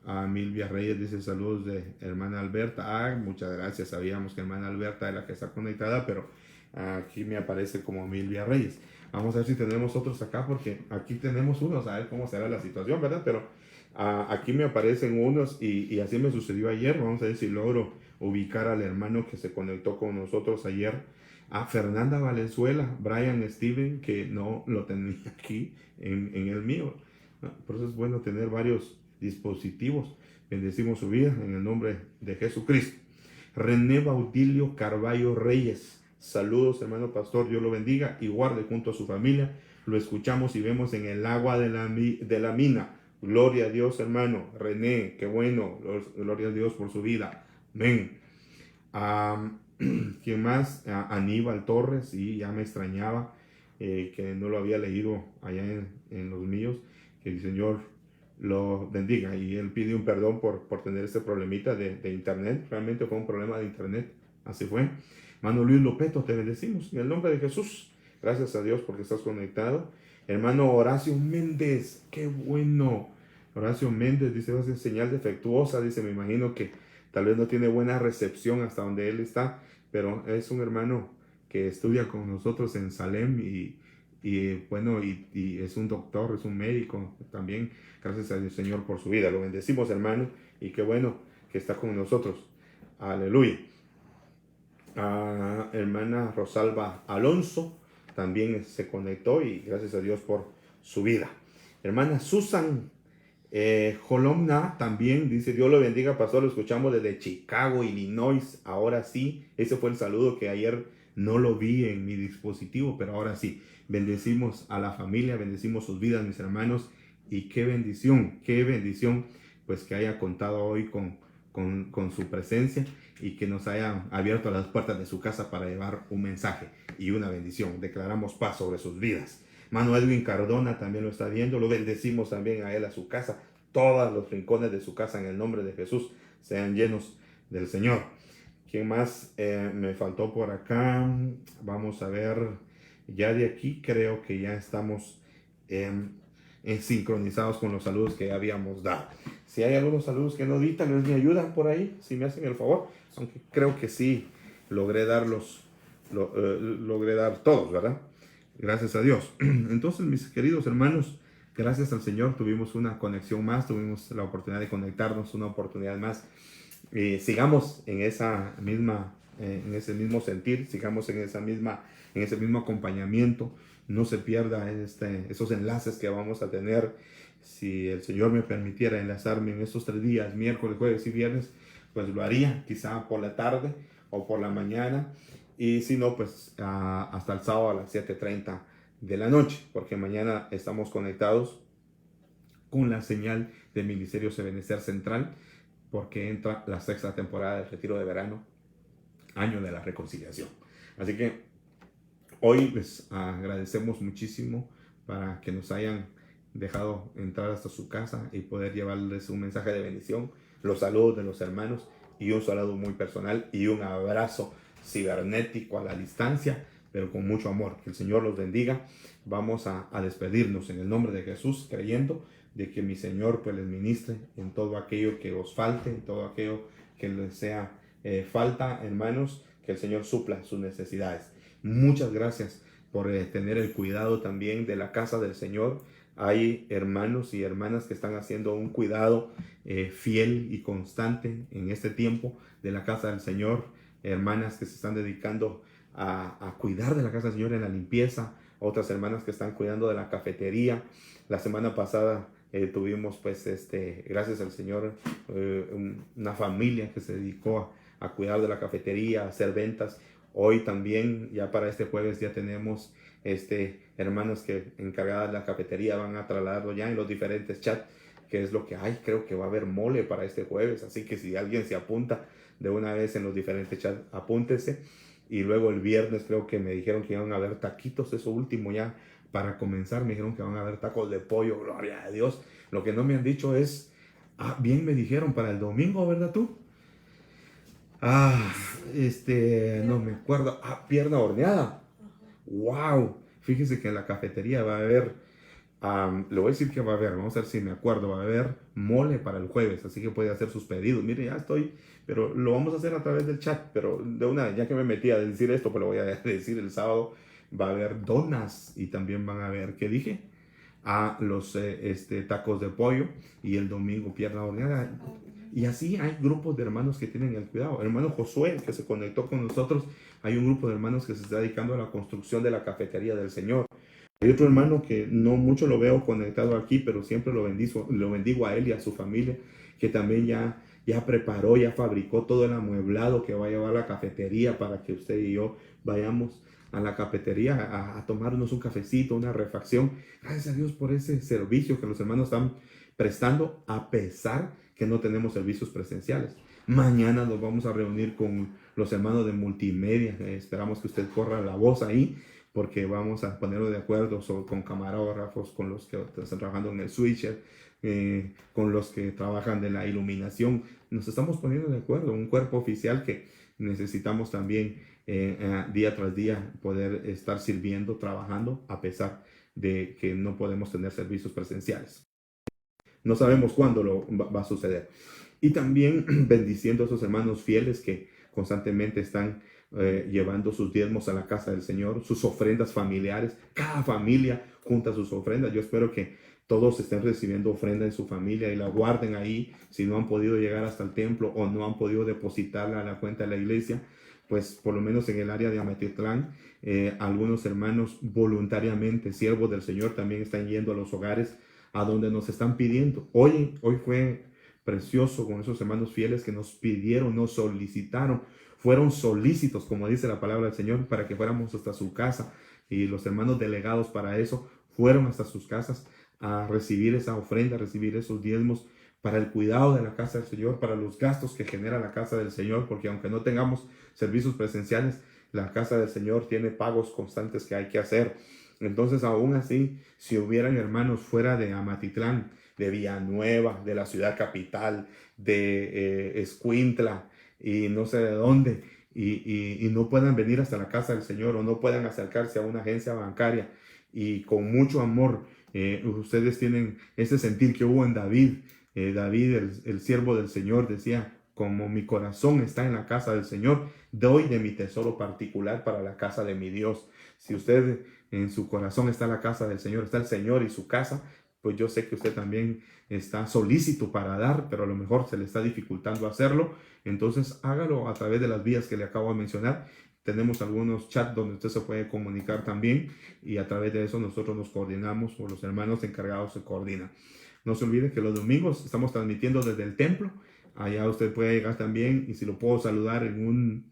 A Milvia Reyes dice saludos de hermana Alberta. Muchas gracias, sabíamos que hermana Alberta es la que está conectada, pero aquí me aparece como Milvia Reyes. Vamos a ver si tenemos otros acá, porque aquí tenemos unos, a ver cómo será la situación, ¿verdad? Pero aquí me aparecen unos y así me sucedió ayer. Vamos a ver si logro ubicar al hermano que se conectó con nosotros ayer. A Fernanda Valenzuela, Brian Steven, que no lo tenía aquí en el mío. Por eso es bueno tener varios dispositivos. Bendecimos su vida en el nombre de Jesucristo. René Baudilio Carballo Reyes, saludos, hermano pastor, Dios lo bendiga y guarde junto a su familia. Lo escuchamos y vemos en el agua de la mina. Gloria a Dios, hermano René, qué bueno, gloria a Dios por su vida, amén. ¿Quién más? Aníbal Torres, y ya me extrañaba que no lo había leído allá en los míos. Que el Señor lo bendiga, y él pide un perdón por tener ese problemita de internet. Realmente fue un problema de internet, así fue. Hermano Luis Lopeto, te bendecimos en el nombre de Jesús, gracias a Dios porque estás conectado. Hermano Horacio Méndez, qué bueno, Horacio Méndez dice, "Oh, es señal defectuosa", dice, me imagino que tal vez no tiene buena recepción hasta donde él está, pero es un hermano que estudia con nosotros en Salem y es un doctor, es un médico también. Gracias al Señor por su vida. Lo bendecimos, hermano, y qué bueno que está con nosotros. Aleluya. Hermana Rosalba Alonso también se conectó y gracias a Dios por su vida. Hermana Susan Jolomna también dice, Dios lo bendiga, pastor, lo escuchamos desde Chicago, Illinois, ahora sí. Ese fue el saludo que ayer no lo vi en mi dispositivo, pero ahora sí. Bendecimos a la familia, bendecimos sus vidas, mis hermanos, y qué bendición, pues que haya contado hoy con su presencia y que nos haya abierto las puertas de su casa para llevar un mensaje y una bendición. Declaramos paz sobre sus vidas. Mano Edwin Cardona también lo está viendo, lo bendecimos también a él, a su casa. Todos los rincones de su casa en el nombre de Jesús sean llenos del Señor. ¿Quién más me faltó por acá? Vamos a ver, ya de aquí creo que ya estamos sincronizados con los saludos que habíamos dado. Si hay algunos saludos que no di, tal vez me ayudan por ahí, si me hacen el favor, aunque creo que sí logré darlos, logré dar todos, ¿verdad? Gracias a Dios. Entonces, mis queridos hermanos, gracias al Señor tuvimos una conexión más, tuvimos la oportunidad de conectarnos, una oportunidad más. Sigamos en esa misma, en ese mismo sentir, sigamos en ese mismo acompañamiento. No se pierda esos enlaces que vamos a tener. Si el Señor me permitiera enlazarme en estos 3 días, miércoles, jueves y viernes, pues lo haría, quizá por la tarde o por la mañana. Y si no, pues hasta el sábado a las 7:30 de la noche, porque mañana estamos conectados con la señal del Ministerio Ebenecer Central, porque entra la 6ª temporada del retiro de verano, año de la reconciliación. Así que hoy les agradecemos muchísimo para que nos hayan dejado entrar hasta su casa y poder llevarles un mensaje de bendición, los saludos de los hermanos y un saludo muy personal y un abrazo cibernético a la distancia, pero con mucho amor. Que el Señor los bendiga. Vamos a despedirnos en el nombre de Jesús, creyendo de que mi Señor pues les ministre en todo aquello que os falte, en todo aquello que les sea falta, hermanos, que el Señor supla sus necesidades. Muchas gracias por tener el cuidado también de la casa del Señor. Hay hermanos y hermanas que están haciendo un cuidado fiel y constante en este tiempo de la casa del Señor. Hermanas que se están dedicando a cuidar de la casa del Señor en la limpieza. Otras hermanas que están cuidando de la cafetería. La semana pasada tuvimos, pues, gracias al Señor, una familia que se dedicó a cuidar de la cafetería, a hacer ventas. Hoy también, ya para este jueves, ya tenemos hermanos que encargadas de la cafetería van a trasladarlo ya en los diferentes chats, que es lo que hay. Creo que va a haber mole para este jueves, así que si alguien se apunta de una vez en los diferentes chats, apúntese. Y luego el viernes creo que me dijeron que iban a haber taquitos, eso último ya para comenzar, me dijeron que van a haber tacos de pollo, gloria a Dios. Lo que no me han dicho es, bien me dijeron para el domingo, ¿verdad tú? No me acuerdo. Pierna horneada. Wow. Fíjese que en la cafetería va a haber, le voy a decir que va a haber, vamos a ver si me acuerdo, va a haber mole para el jueves, así que puede hacer sus pedidos. Mire, ya estoy, pero lo vamos a hacer a través del chat, pero de una, ya que me metí a decir esto, pues lo voy a decir el sábado, va a haber donas y también van a haber, ¿qué dije? Los tacos de pollo y el domingo pierna horneada. Y así hay grupos de hermanos que tienen el cuidado. Hermano Josué, que se conectó con nosotros, hay un grupo de hermanos que se está dedicando a la construcción de la cafetería del Señor. Hay otro hermano que no mucho lo veo conectado aquí, pero siempre lo bendigo a él y a su familia, que también ya preparó, ya fabricó todo el amueblado que va a llevar la cafetería para que usted y yo vayamos a la cafetería a tomarnos un cafecito, una refacción. Gracias a Dios por ese servicio que los hermanos están prestando, a pesar que no tenemos servicios presenciales. Mañana nos vamos a reunir con los hermanos de multimedia. Esperamos que usted corra la voz ahí, porque vamos a ponerlo de acuerdo con camarógrafos, con los que están trabajando en el switcher, con los que trabajan de la iluminación. Nos estamos poniendo de acuerdo, un cuerpo oficial que necesitamos también día tras día poder estar sirviendo, trabajando, a pesar de que no podemos tener servicios presenciales. no sabemos cuándo va a suceder. Y también bendiciendo a esos hermanos fieles que constantemente están llevando sus diezmos a la casa del Señor, sus ofrendas familiares. Cada familia junta sus ofrendas. Yo espero que todos estén recibiendo ofrenda en su familia y la guarden ahí. Si no han podido llegar hasta el templo o no han podido depositarla a la cuenta de la iglesia, pues por lo menos en el área de Amatitlán, algunos hermanos voluntariamente, siervos del Señor, también están yendo a los hogares a donde nos están pidiendo. Hoy fue precioso con esos hermanos fieles que nos pidieron, nos solicitaron, fueron solícitos, como dice la palabra del Señor, para que fuéramos hasta su casa. Y los hermanos delegados para eso fueron hasta sus casas a recibir esa ofrenda, a recibir esos diezmos para el cuidado de la casa del Señor, para los gastos que genera la casa del Señor, porque aunque no tengamos servicios presenciales, la casa del Señor tiene pagos constantes que hay que hacer. Entonces, aún así, si hubieran hermanos fuera de Amatitlán, de Villanueva, de la ciudad capital, de Escuintla y no sé de dónde, y no puedan venir hasta la casa del Señor o no puedan acercarse a una agencia bancaria y con mucho amor, ustedes tienen ese sentir que hubo en David. David, el siervo del Señor, decía: como mi corazón está en la casa del Señor, doy de mi tesoro particular para la casa de mi Dios. Si usted en su corazón está la casa del Señor, está el Señor y su casa, pues yo sé que usted también está solícito para dar, pero a lo mejor se le está dificultando hacerlo. Entonces hágalo a través de las vías que le acabo de mencionar. Tenemos algunos chats donde usted se puede comunicar también y a través de eso nosotros nos coordinamos o los hermanos encargados se coordinan. No se olvide que los domingos estamos transmitiendo desde el templo. Allá usted puede llegar también y si lo puedo saludar en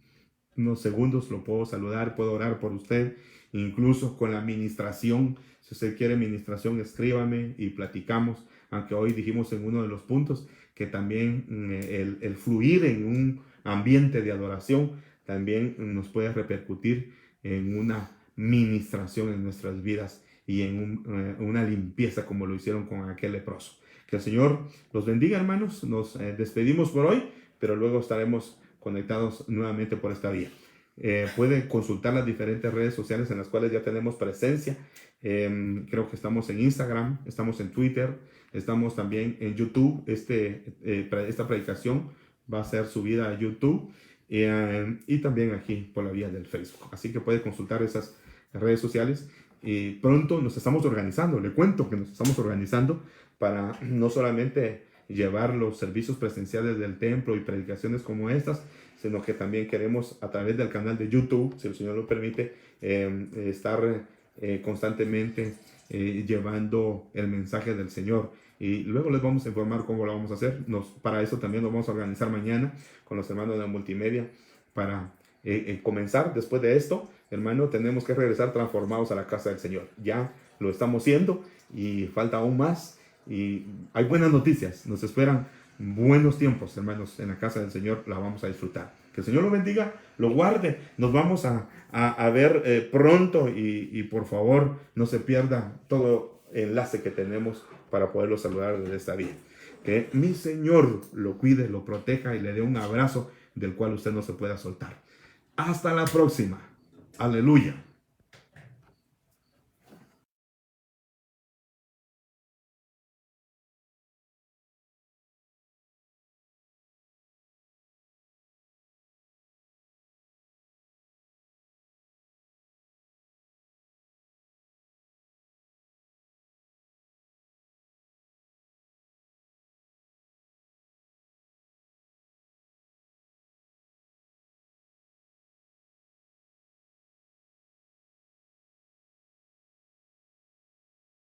unos segundos, lo puedo saludar, puedo orar por usted, incluso con la administración. Si usted quiere administración, escríbame y platicamos, aunque hoy dijimos en uno de los puntos que también el fluir en un ambiente de adoración también nos puede repercutir en una ministración en nuestras vidas y en una limpieza como lo hicieron con aquel leproso. Que el Señor los bendiga, hermanos. Nos despedimos por hoy, pero luego estaremos conectados nuevamente por esta vía. Pueden consultar las diferentes redes sociales en las cuales ya tenemos presencia. Creo que estamos en Instagram, estamos en Twitter, estamos también en YouTube. Esta predicación va a ser subida a YouTube y también aquí por la vía del Facebook. Así que puede consultar esas redes sociales. Y pronto nos estamos organizando, le cuento que nos estamos organizando para no solamente llevar los servicios presenciales del templo y predicaciones como estas, sino que también queremos a través del canal de YouTube, si el Señor lo permite, estar constantemente llevando el mensaje del Señor. Y luego les vamos a informar cómo lo vamos a hacer. Para eso también nos vamos a organizar mañana con los hermanos de la multimedia para comenzar. Después de esto, hermano, tenemos que regresar transformados a la casa del Señor. Ya lo estamos haciendo y falta aún más. Y hay buenas noticias. Nos esperan buenos tiempos, hermanos, en la casa del Señor. La vamos a disfrutar. Que el Señor lo bendiga, lo guarde. Nos vamos a ver pronto y por favor no se pierda todo enlace que tenemos para poderlo saludar desde esta vía. Que mi Señor lo cuide, lo proteja y le dé un abrazo del cual usted no se pueda soltar. Hasta la próxima. Aleluya.